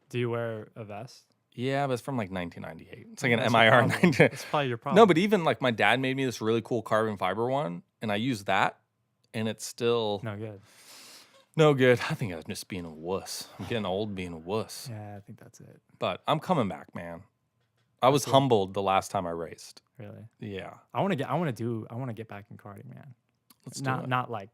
Speaker 1: Do you wear a vest?
Speaker 2: Yeah, but it's from like 1998. It's like an MIR 90.
Speaker 1: It's probably your problem.
Speaker 2: No, but even like my dad made me this really cool carbon fiber one, and I used that, and it's still
Speaker 1: no good.
Speaker 2: No good. I think I was just being a wuss. I'm getting old being a wuss.
Speaker 1: Yeah, I think that's it.
Speaker 2: But I'm coming back, man. I was humbled the last time I raced.
Speaker 1: Really?
Speaker 2: Yeah.
Speaker 1: I want to get back in karting, man.
Speaker 2: Let's do it.
Speaker 1: Not like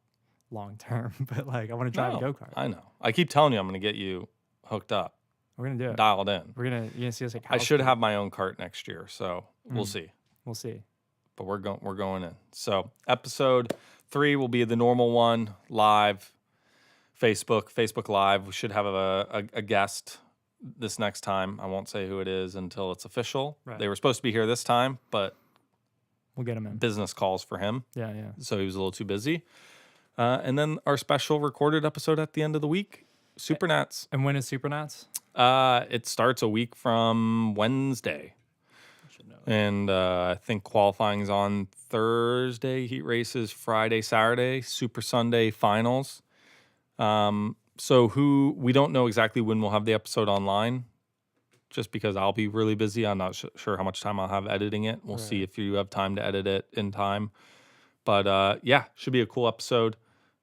Speaker 1: long term, but like I want to drive a go-kart.
Speaker 2: I know. I keep telling you I'm going to get you hooked up.
Speaker 1: We're going to do it.
Speaker 2: Dialed in.
Speaker 1: You're going to see us at
Speaker 2: I should have my own cart next year, so we'll see.
Speaker 1: We'll see.
Speaker 2: But we're going in. So episode 3 will be the normal one, live, Facebook Live. We should have a guest this next time. I won't say who it is until it's official.
Speaker 1: Right.
Speaker 2: They were supposed to be here this time, but
Speaker 1: we'll get him in.
Speaker 2: Business calls for him.
Speaker 1: Yeah.
Speaker 2: So he was a little too busy. And then our special recorded episode at the end of the week, Supernats.
Speaker 1: And when is Supernats?
Speaker 2: It starts a week from Wednesday.
Speaker 1: I should know.
Speaker 2: And I think qualifying is on Thursday, heat races Friday, Saturday, Super Sunday finals. So we don't know exactly when we'll have the episode online, just because I'll be really busy. I'm not sure how much time I'll have editing it. We'll see if you have time to edit it in time. But yeah, should be a cool episode.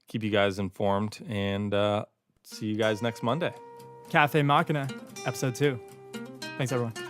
Speaker 2: Keep you guys informed, and see you guys next Monday.
Speaker 1: Cafe Machina, episode 2. Thanks, everyone.